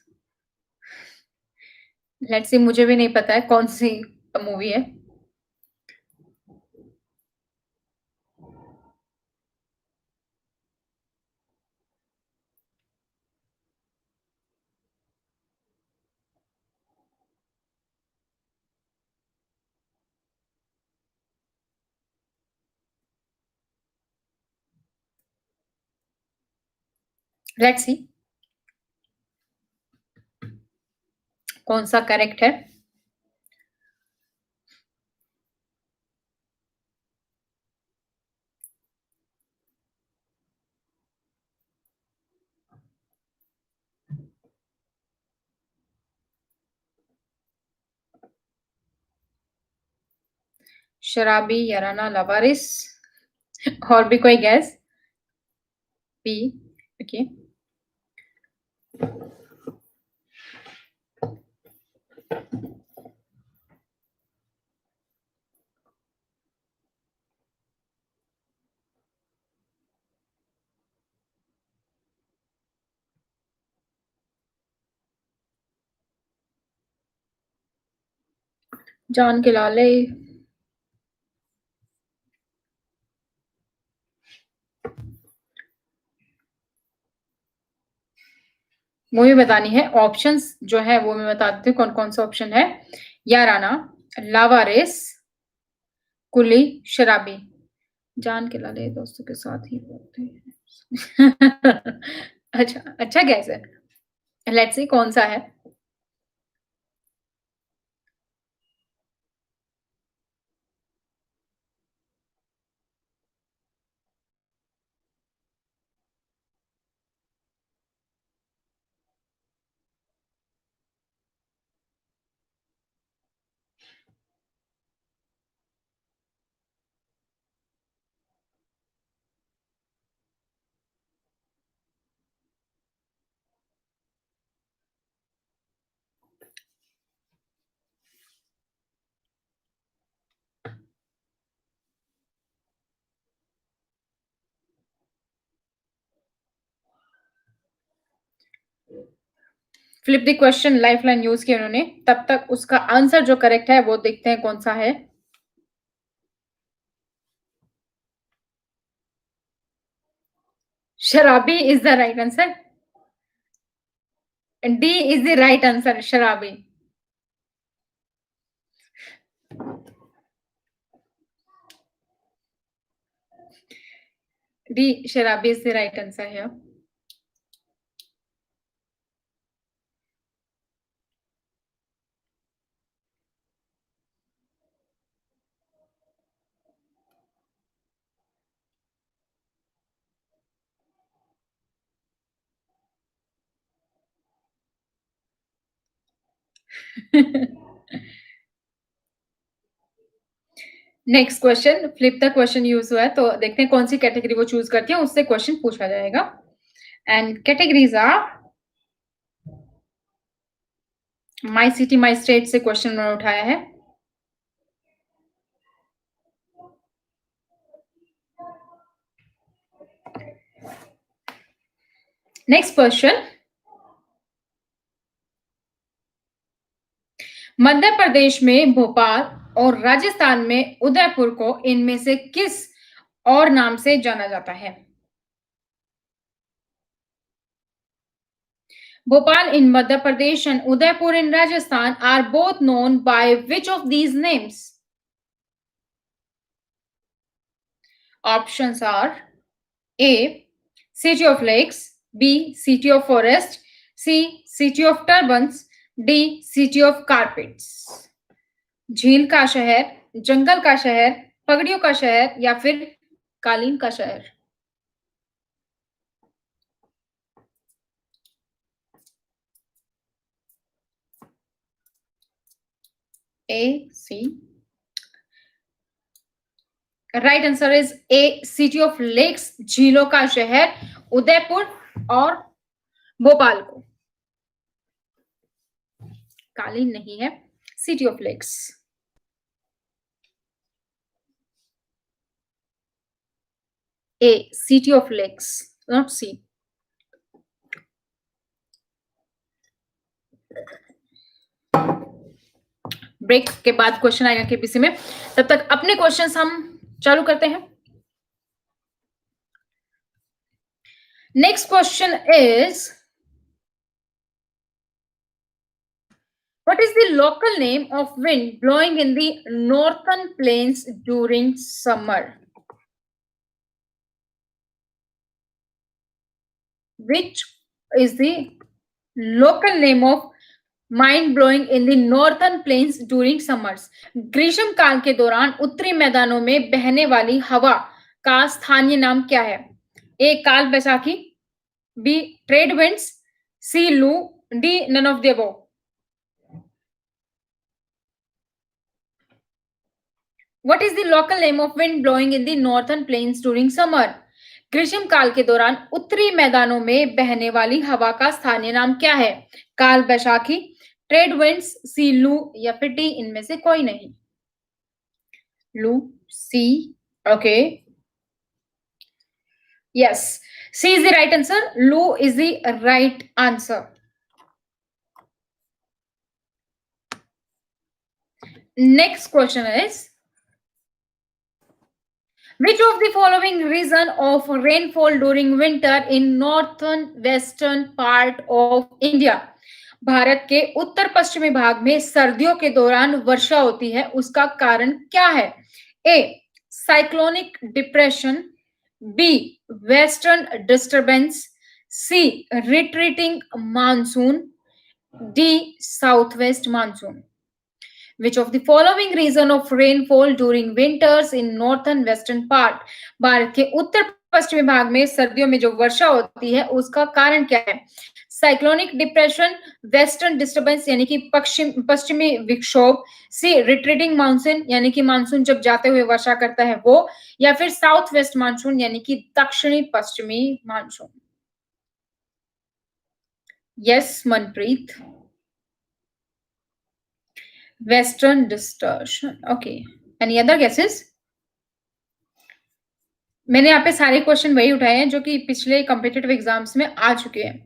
let's सी, मुझे भी नहीं पता है कौन सी मूवी है। लेट्स सी कौन सा करेक्ट है। शराबी, याराना, लावारिस, और भी कोई गैस? B, okay. जान के लाले। मूवी बतानी है, ऑप्शंस जो है वो मैं बता देती हूँ कौन-कौन सा ऑप्शन है। याराना, लावारिस, कुली, शराबी। जान के लाले दोस्तों के साथ ही होते हैं। अच्छा, अच्छा गैस है। लेट्स सी कौन सा है। Flip the question lifeline use किया उन्होंने, तब तक उसका आंसर जो करेक्ट है वो देखते हैं कौन सा है। शराबी is the right answer. D is the right answer, शराबी। डी शराबी is the right answer here. Next question, flip the question use हुआ है, तो देखते हैं कौन-सी कैटेगरी वो चूज़ करती है, उससे क्वेश्चन पूछा जाएगा। And categories are my city my state से क्वेश्चन उन्होंने उठाया है। नेक्स्ट क्वेश्चन, मध्य प्रदेश में भोपाल और राजस्थान में उदयपुर को इनमें से किस और नाम से जाना जाता है? Bhopal in Madhya Pradesh and Udaipur in Rajasthan are both known by which of these names? Options are A. City of Lakes, B. City of Forest, C. City of Turbans, D. City of Carpets. झील का शहर, जंगल का शहर, पगड़ियों का शहर या फिर कालीन का शहर? A, C. Right answer is A, city of lakes, झीलों का शहर उदयपुर और भोपाल को कालीन नहीं है, city of lakes. A, city of lakes, not C. Break के बाद क्वेश्चन आएगा केबीसी में, तब तक अपने क्वेश्चंस हम चालू करते हैं। Next question is, what is the local name of wind blowing in the northern plains during summer? Which is the local name of mind blowing in the northern plains during summers? ग्रीष्म काल के दौरान उत्तरी मैदानों में बहने वाली हवा का स्थानीय नाम क्या है? A, Kal Baisakhi, B, trade winds, C, loo, D, none of the above. What is the local name of wind blowing in the northern plains during summer? ग्रीष्म काल के दौरान उत्तरी मैदानों में बहने वाली हवा का स्थानीय नाम क्या है? काल बैसाखी, ट्रेड विंड्स, सी, लू या फिर डी इनमें से कोई नहीं। Loo, C, okay, yes, C is the right answer. Loo is the right answer. Next question is, which of the following reason of rainfall during winter in northern western part of India? Bharat के उत्तर पश्चिमी भाग में सर्दियों के दौरान वर्षा होती है, उसका कारण क्या है? A, cyclonic depression, B, western disturbance, C, retreating monsoon, D, south west monsoon. Which of the following reason of rainfall during winters in northern western part? Bharat के उत्तर पश्चिमी भाग में सर्दियों में जो वर्षा होती है उसका कारण क्या है? साइक्लोनिक डिप्रेशन, वेस्टर्न डिस्टर्बेंस यानी कि पश्चिमी विक्षोभ, सी, रिट्रीटिंग मानसून यानी कि मानसून जब जाते हुए वर्षा करता है वो, या फिर साउथ वेस्ट मानसून यानी कि दक्षिणी पश्चिमी monsoon. Yes Manpreet, western distortion, okay. Any other guesses? मैंने यहाँ पे सारे क्वेश्चन वही उठाए हैं जो कि पिछले कॉम्पिटिटिव एग्जाम्स में आ चुके हैं।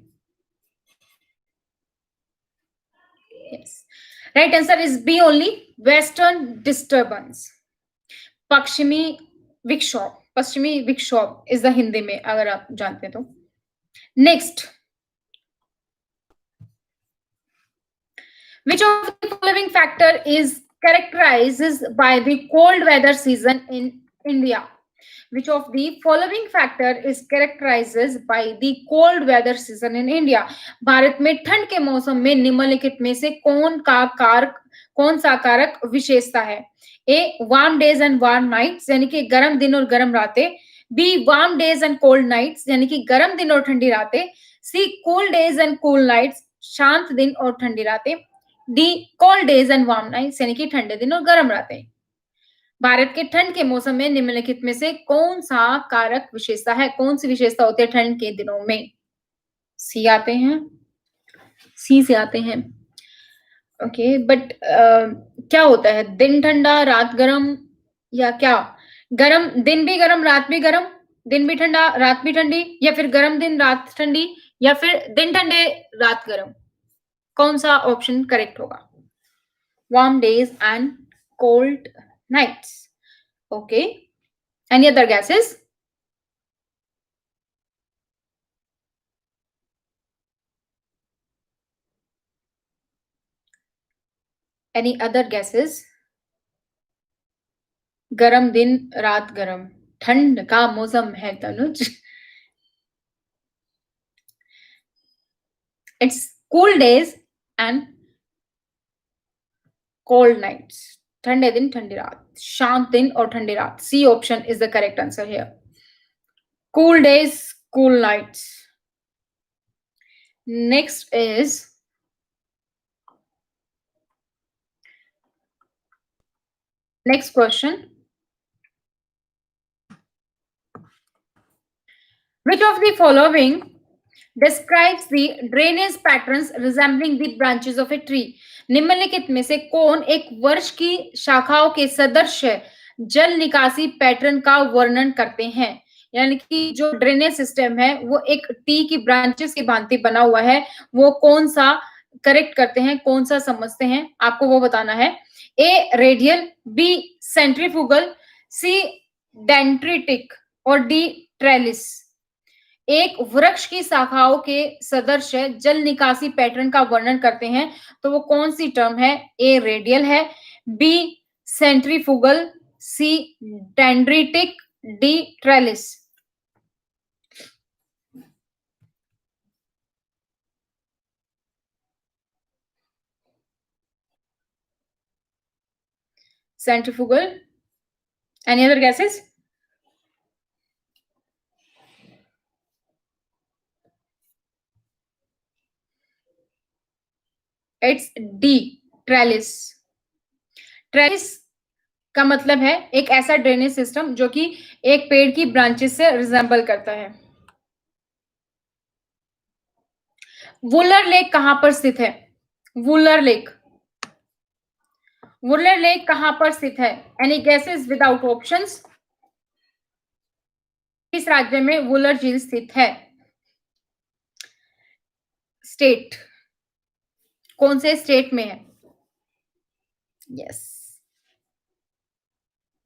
Right answer is B only, western disturbance, पश्चिमी विक्षोभ, पश्चिमी विक्षोभ इज द हिंदी में अगर आप जानते हैं तो। Next, which of the following factor is characterized by the cold weather season in India? Which of the following factor is characterized by the cold weather season in India? Bharat में ठंड के मौसम में निम्नलिखित में से कौन सा कारक विशेषता है? A, warm days and warm nights यानी कि गर्म दिन और गर्म रातें, B, warm days and cold nights यानी कि गर्म दिन और ठंडी रातें, C, cool days and cool nights शांत दिन और ठंडी रातें, D, cold days and warm nights यानी कि ठंडे दिन और गर्म रातें। भारत के ठंड के मौसम में निम्नलिखित में से कौन सा कारक विशेषता है? कौन सी विशेषता होती है ठंड के दिनों में? सी आते हैं, सी से आते हैं, ओके। बट क्या होता है? दिन ठंडा रात गर्म या क्या? गर्म दिन भी गर्म रात भी गर्म, दिन भी ठंडा रात भी ठंडी, या फिर गर्म दिन रात ठंडी, या फिर दिन ठंडे रात गर्म? कौन सा ऑप्शन करेक्ट होगा? warm days and cold nights. Okay. Any other guesses? Any other guesses? गरम दिन रात गरम, ठंड का मौसम है Tanuj. It's cool days and cold nights. ठंडे दिन ठंडी रात, शांत दिन और ठंडी रात. C option is the correct answer here. Cool days, cool nights. Next is next question. Which of the following describes the drainage patterns resembling the branches of a tree? निम्नलिखित में से कौन एक वृक्ष की शाखाओं के सदृश जल निकासी पैटर्न का वर्णन करते हैं? यानी कि जो ड्रेनेज सिस्टम है वो एक टी की ब्रांचेस की भांति बना हुआ है, वो कौन सा करेक्ट करते हैं, कौन सा समझते हैं, आपको वो बताना है. A radial, B centrifugal, C dendritic और डी ट्रेलिस. एक वृक्ष की शाखाओं के सदृश जल निकासी पैटर्न का वर्णन करते हैं, तो वो कौन सी टर्म है? ए रेडियल है, B centrifugal, C dendritic, D trellis. Centrifugal. Any other guesses? It's D, trellis. Trellis का मतलब है एक ऐसा ड्रेनेज सिस्टम जो कि एक पेड़ की ब्रांचेस से रिजेंबल करता है. वुलर लेक कहां पर स्थित है? वुलर लेक. वुलर लेक कहां पर स्थित है? Any guesses without options? किस राज्य में वुलर झील स्थित है? स्टेट. कौन से स्टेट में है? Yes,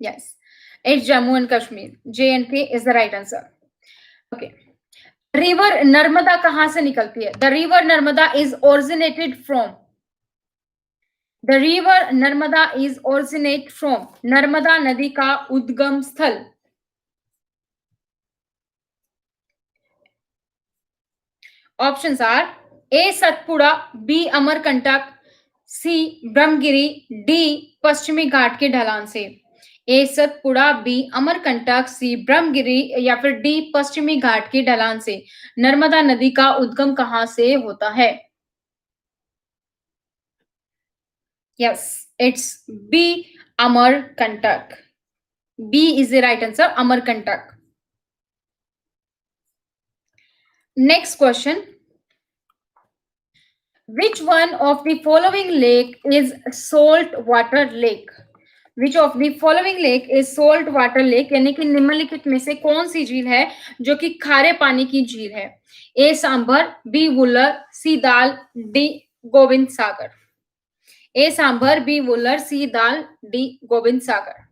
yes, it's Jammu and Kashmir. J&K is the right answer. Okay. River Narmada कहां से निकलती है? The river Narmada is originated from. The river Narmada is originate from. Narmada नदी का उद्गम स्थल. Options are A Satpura, B Amarkantak, C Brahmagiri, D पश्चिमी घाट के ढलान से. A Satpura, B Amarkantak, C Brahmagiri या फिर डी पश्चिमी घाट के ढलान से. नर्मदा नदी का उद्गम कहां से होता है? Yes, it's B Amarkantak. B is the right answer, Amarkantak. Next question. Which one of the following lake is salt water lake? Which of the following lake is salt water lake? यानी कि निम्नलिखित में से कौन सी झील है जो कि खारे पानी की झील है? A Sambhar, B Wular, C Dal, D Gobind Sagar. A Sambhar, B Wular, C Dal, D Gobind Sagar.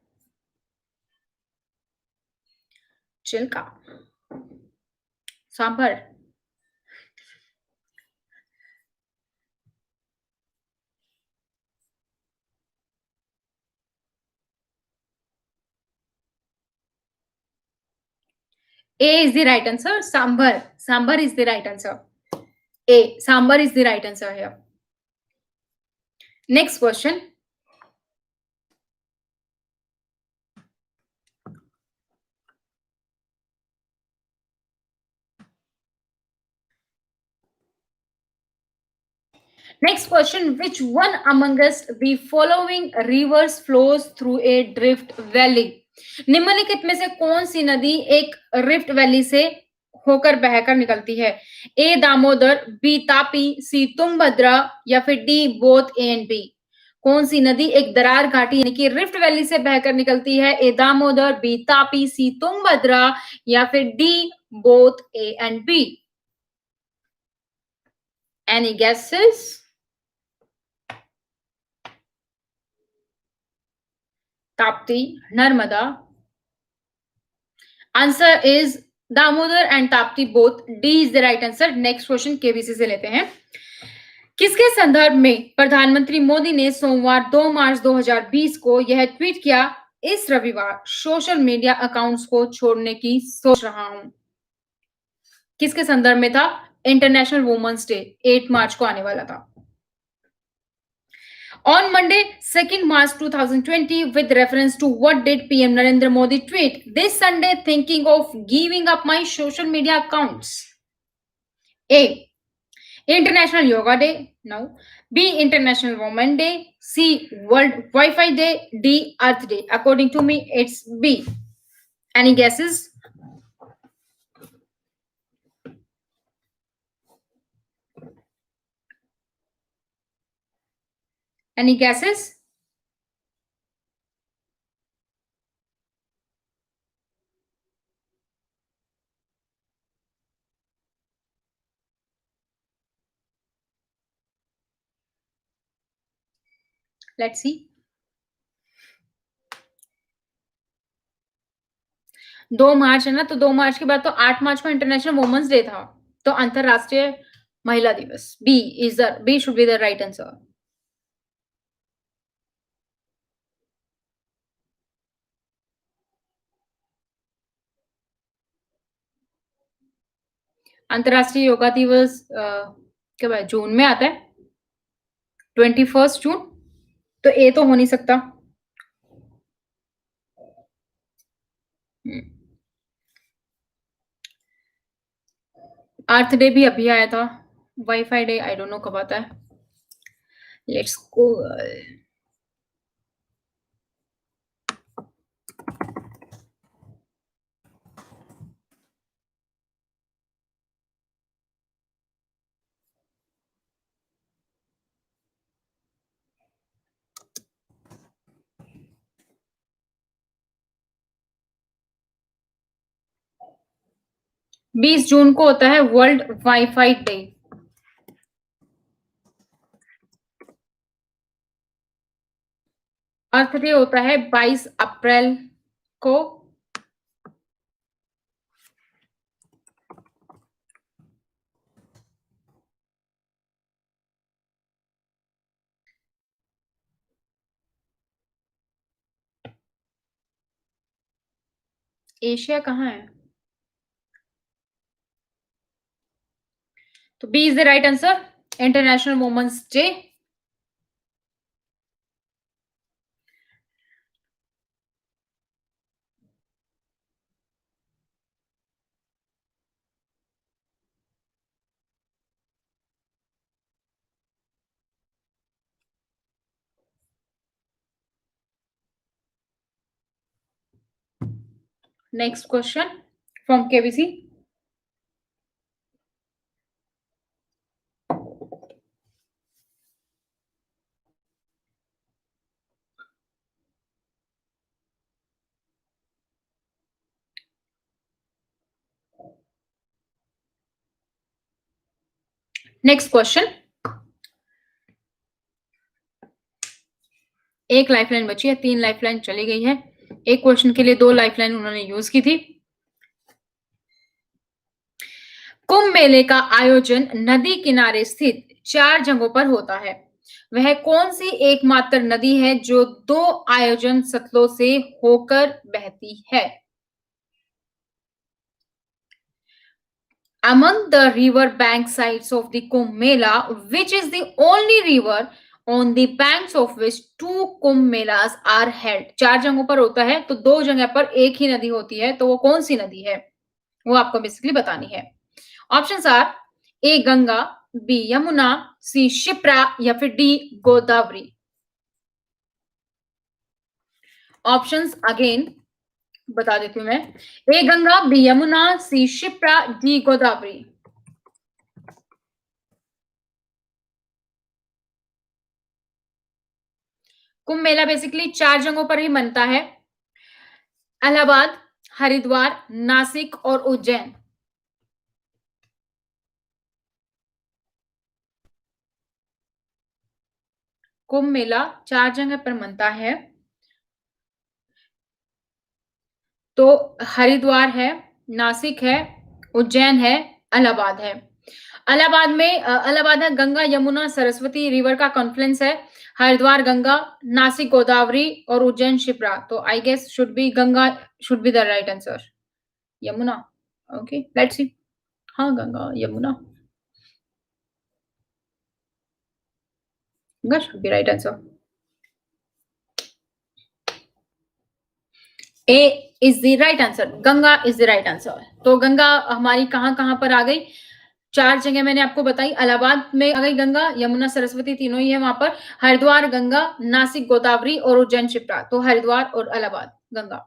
Chilka. Sambhar. A is the right answer. Sambar. Sambar is the right answer. A. Sambar is the right answer here. Next question. Next question. Which one amongst the following rivers flows through a drift valley? निम्नलिखित में से कौन सी नदी एक रिफ्ट वैली से होकर बहकर निकलती है? A Damodar, B Tapi, C Tungabhadra या फिर D both A and B. कौन सी नदी एक दरार घाटी यानी कि रिफ्ट वैली से बहकर निकलती है? A Damodar, B Tapi, C Tungabhadra या फिर D both A and B. Any guesses? Tapti, Narmada. Answer is Damodar and Tapti both. D is the right answer. Next question KBC से लेते हैं। किसके संदर्भ में प्रधानमंत्री मोदी ने सोमवार 2 मार्च 2020 को यह ट्वीट किया, इस रविवार सोशल मीडिया अकाउंट्स को छोड़ने की सोच रहा हूं? किसके संदर्भ में था? इंटरनेशनल वुमेन्स डे 8 मार्च को आने वाला था। On Monday, 2nd March 2020, with reference to what did PM Narendra Modi tweet this Sunday, thinking of giving up my social media accounts? A. International Yoga Day. No. B. International Women Day. C. World Wi-Fi Day. D. Earth Day. According to me, it's B. Any guesses? Any guesses? Let's see. 2 मार्च है ना, तो 2 मार्च के बाद तो 8 मार्च को इंटरनेशनल वुमेन्स डे था, तो अंतरराष्ट्रीय महिला दिवस। B should be the right answer. अंतरराष्ट्रीय योगा दिवस कब है? जून में आता है, 21 जून। तो ए तो हो नहीं सकता। अर्थ डे भी अभी आया था। Wifi day I don't no कब आता है। Let's go. 20 जून को होता है world wifi day. Earth day होता है 22 अप्रैल को। एशिया कहाँ है? तो B is the right answer, international women's day. Next question from KBC. Next question. एक लाइफलाइन बची है, 3 लाइफलाइन चली गई है। एक क्वेश्चन के लिए 2 लाइफलाइन उन्होंने यूज की थी। कुंभ मेले का आयोजन नदी किनारे स्थित 4 जगहों पर होता है। वह कौन सी एकमात्र नदी है जो 2 आयोजन स्थलों से होकर बहती है? Among the river bank sites of the Kumbh Mela, which is the only river on the banks of which 2 Kumbh Melas are held? 4 जगहों पर होता है, तो 2 जगह पर एक ही नदी होती है, तो वो कौन सी नदी है? वो आपको बेसिकली बतानी है। Options are A Ganga, B Yamuna, C Shipra या फिर डी गोदावरी। ऑप्शंस अगेन बता देती हूं मैं। ए Ganga, B Yamuna, C Shipra, D Godavari. Kumbh Mela basically 4 जगहों पर ही बनता है, इलाहाबाद, हरिद्वार, नासिक और उज्जैन। कुंभ मेला 4 जगह पर बनता है, तो हरिद्वार है, नासिक है, उज्जैन है, इलाहाबाद है। इलाहाबाद में इलाहाबाद है गंगा, यमुना, सरस्वती रिवर का कॉन्फ्लुएंस है। हरिद्वार गंगा, नासिक गोदावरी और उज्जैन शिप्रा। तो I guess should be Ganga should be the right answer. Yamuna. Okay, let's see. हाँ, Ganga, Yamuna. Ganga should be right answer. A is the right answer. Ganga is the right answer. तो गंगा हमारी कहाँ-कहाँ पर आ गई? 4 जगह मैंने आपको बताई। इलाहाबाद में आ गई गंगा, यमुना, सरस्वती तीनों ही है वहां पर। हरिद्वार गंगा, नासिक गोदावरी और उज्जैन शिप्रा। तो हरिद्वार और Allahabad Ganga.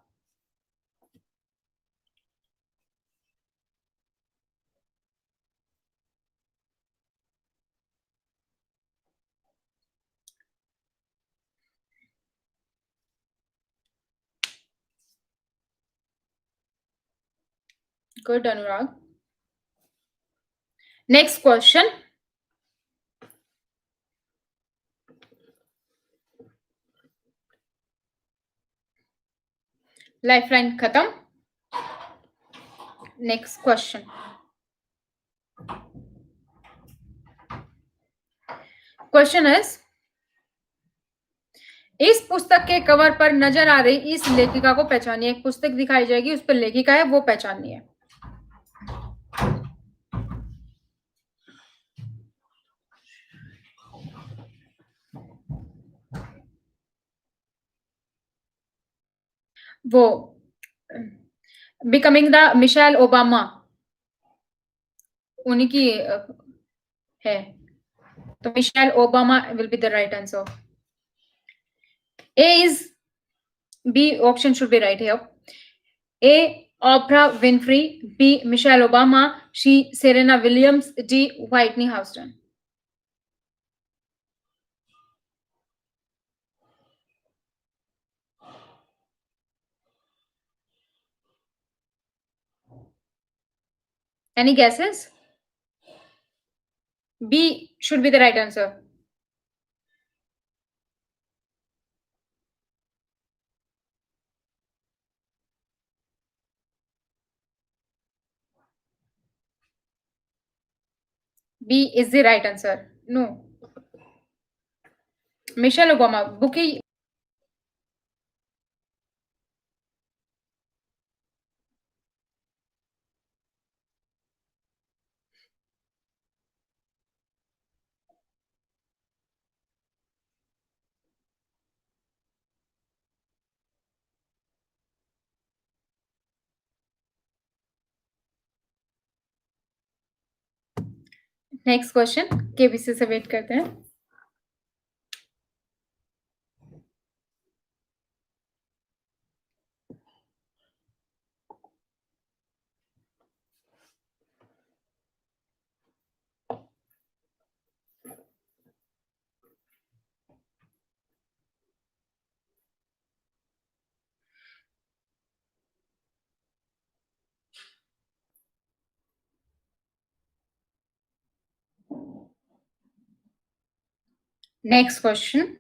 Good Anurag. Next question. Lifeline खत्म। Next question. क्वेश्चन इज, इस पुस्तक के कवर पर नजर आ रही इस लेखिका को पहचानिए। एक पुस्तक दिखाई जाएगी, उस पर लेखिका है, वो पहचाननी है। वो बिकमिंग द मिशेल ओबामा, उन्हीं की है। तो Michelle Obama will be the right answer. A is B option should be right here. A Oprah Winfrey, B Michelle Obama, C Serena Williams, D Whitney Houston. Any guesses? B should be the right answer. B is the right answer. No. Michelle Obama. Bookie. Next question KBC से वेट करते हैं। Next question.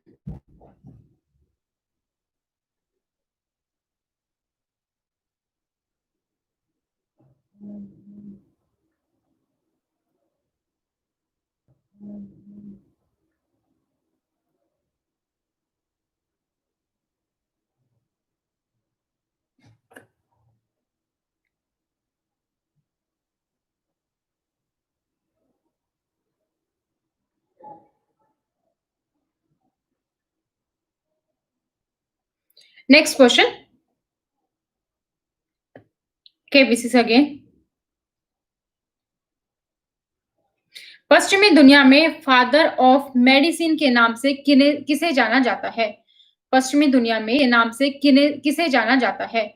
Next question KBC से अगेन। पश्चिमी दुनिया में फादर ऑफ मेडिसिन के नाम से किसे जाना जाता है? पश्चिमी दुनिया में नाम से किसे जाना जाता है?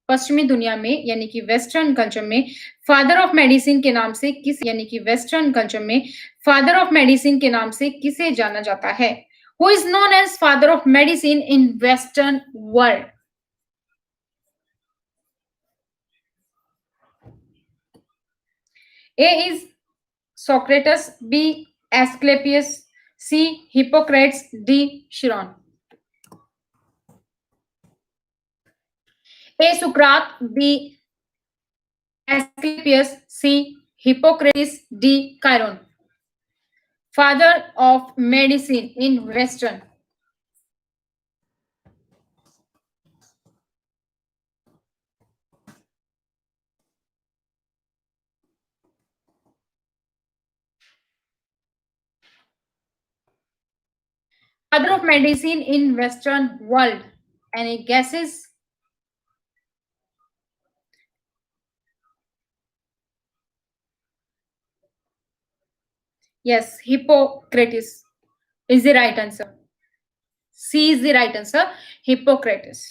पश्चिमी दुनिया में यानी कि वेस्टर्न कल्चर में फादर ऑफ मेडिसिन के नाम से किस यानी कि वेस्टर्न कल्चर में फादर ऑफ मेडिसिन के नाम से किसे जाना जाता है? Who is known as father of medicine in western world? A is Socrates, B Asclepius, C Hippocrates, D Chiron. A. Socrates, B. Asclepius, C. Hippocrates, D. Chiron. Father of medicine in Western. Father of medicine in Western world. Any guesses? Yes, Hippocrates is the right answer. C is the right answer. Hippocrates.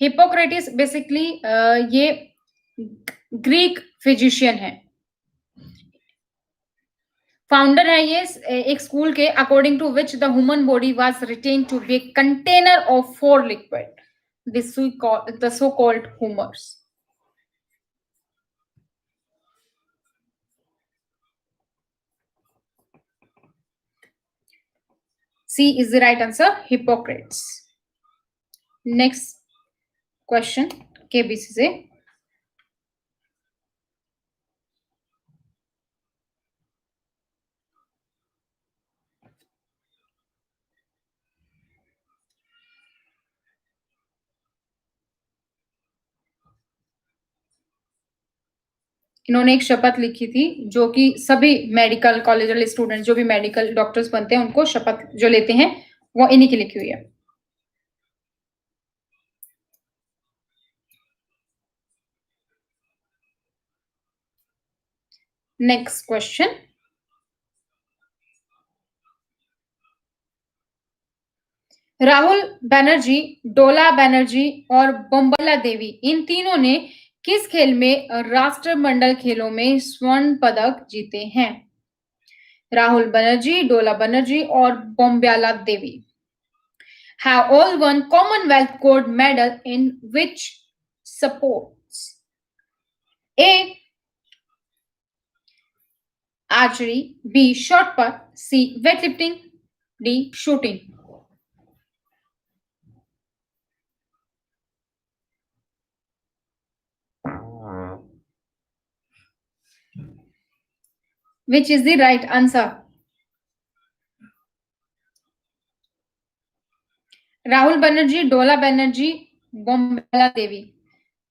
Hippocrates basically ये ग्रीक फिजिशियन है, फाउंडर है ये एक स्कूल के, according to which the human body was written to be container of four liquid, this the so called humours. C is the right answer, Hippocrates. Next question, KBC से. इन्होंने एक शपथ लिखी थी जो कि सभी मेडिकल कॉलेज वाले स्टूडेंट जो भी मेडिकल डॉक्टर्स बनते हैं उनको शपथ जो लेते हैं वो इन्हीं की लिखी हुई है. Next question. राहुल बनर्जी, डोला बनर्जी और बोम्बला देवी, इन तीनों ने किस खेल में राष्ट्रमंडल खेलों में स्वर्ण पदक जीते हैं? राहुल बनर्जी, डोला बनर्जी और बोम्बला देवी have all won Commonwealth Gold medal in which sports? A. Archery, B. Shot put, C. Weightlifting, D. Shooting. Which is the right answer? Rahul Banerjee, डोला बनर्जी, बोम्बला देवी.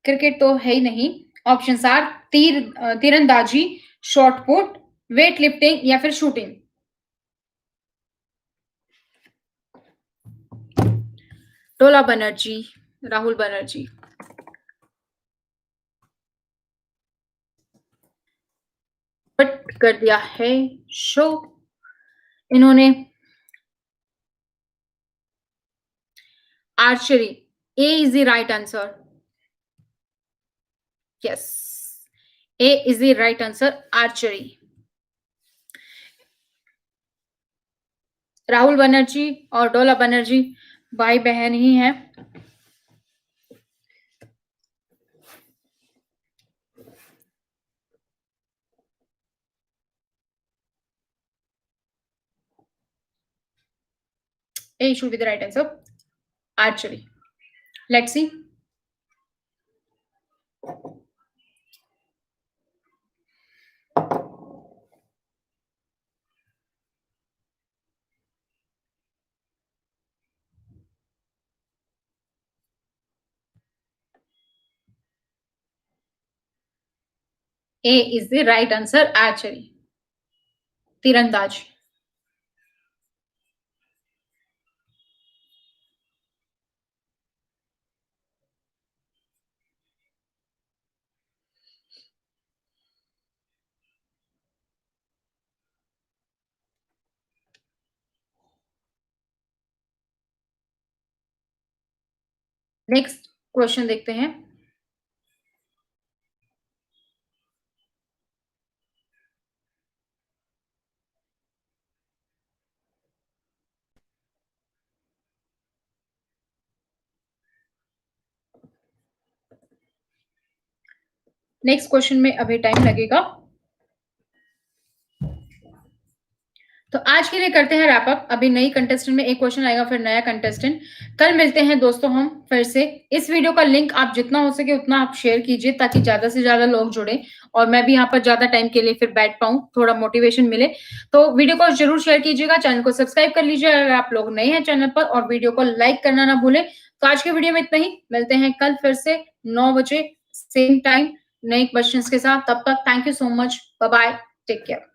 क्रिकेट तो है ही नहीं. ऑप्शन आर तीरंदाजी, शॉट पुट, वेट लिफ्टिंग या फिर शूटिंग. डोला बनर्जी, राहुल बनर्जी. बट कर दिया है शो इन्होंने. Archery, A is the right answer. Yes, A is the right answer, archery. Rahul Banerjee और डोला बनर्जी भाई बहन ही हैं. A should be the right answer, archery. Let's see. A is the right answer, archery. तीरंदाज. नेक्स्ट क्वेश्चन देखते हैं. नेक्स्ट क्वेश्चन में अभी टाइम लगेगा. तो आज आज के लिए करते हैं रैप अप। अभी नई कंटेस्टेंट में एक क्वेश्चन आएगा, फिर नया कंटेस्टेंट। कल मिलते हैं दोस्तों हम फिर से। इस वीडियो का लिंक आप जितना हो सके उतना आप शेयर कीजिए ताकि ज्यादा से ज्यादा लोग जुड़े और मैं भी यहाँ पर ज्यादा टाइम के लिए फिर बैठ पाऊं, थोड़ा मोटिवेशन मिले। तो वीडियो को जरूर शेयर कीजिएगा, चैनल को सब्सक्राइब कर लीजिए अगर आप लोग नए हैं चैनल पर, और वीडियो को लाइक करना ना भूलें। तो आज के वीडियो में इतना ही, मिलते हैं कल फिर से 9 बजे सेम टाइम नए क्वेश्चंस के साथ। तब तक thank you so much, bye bye, take care.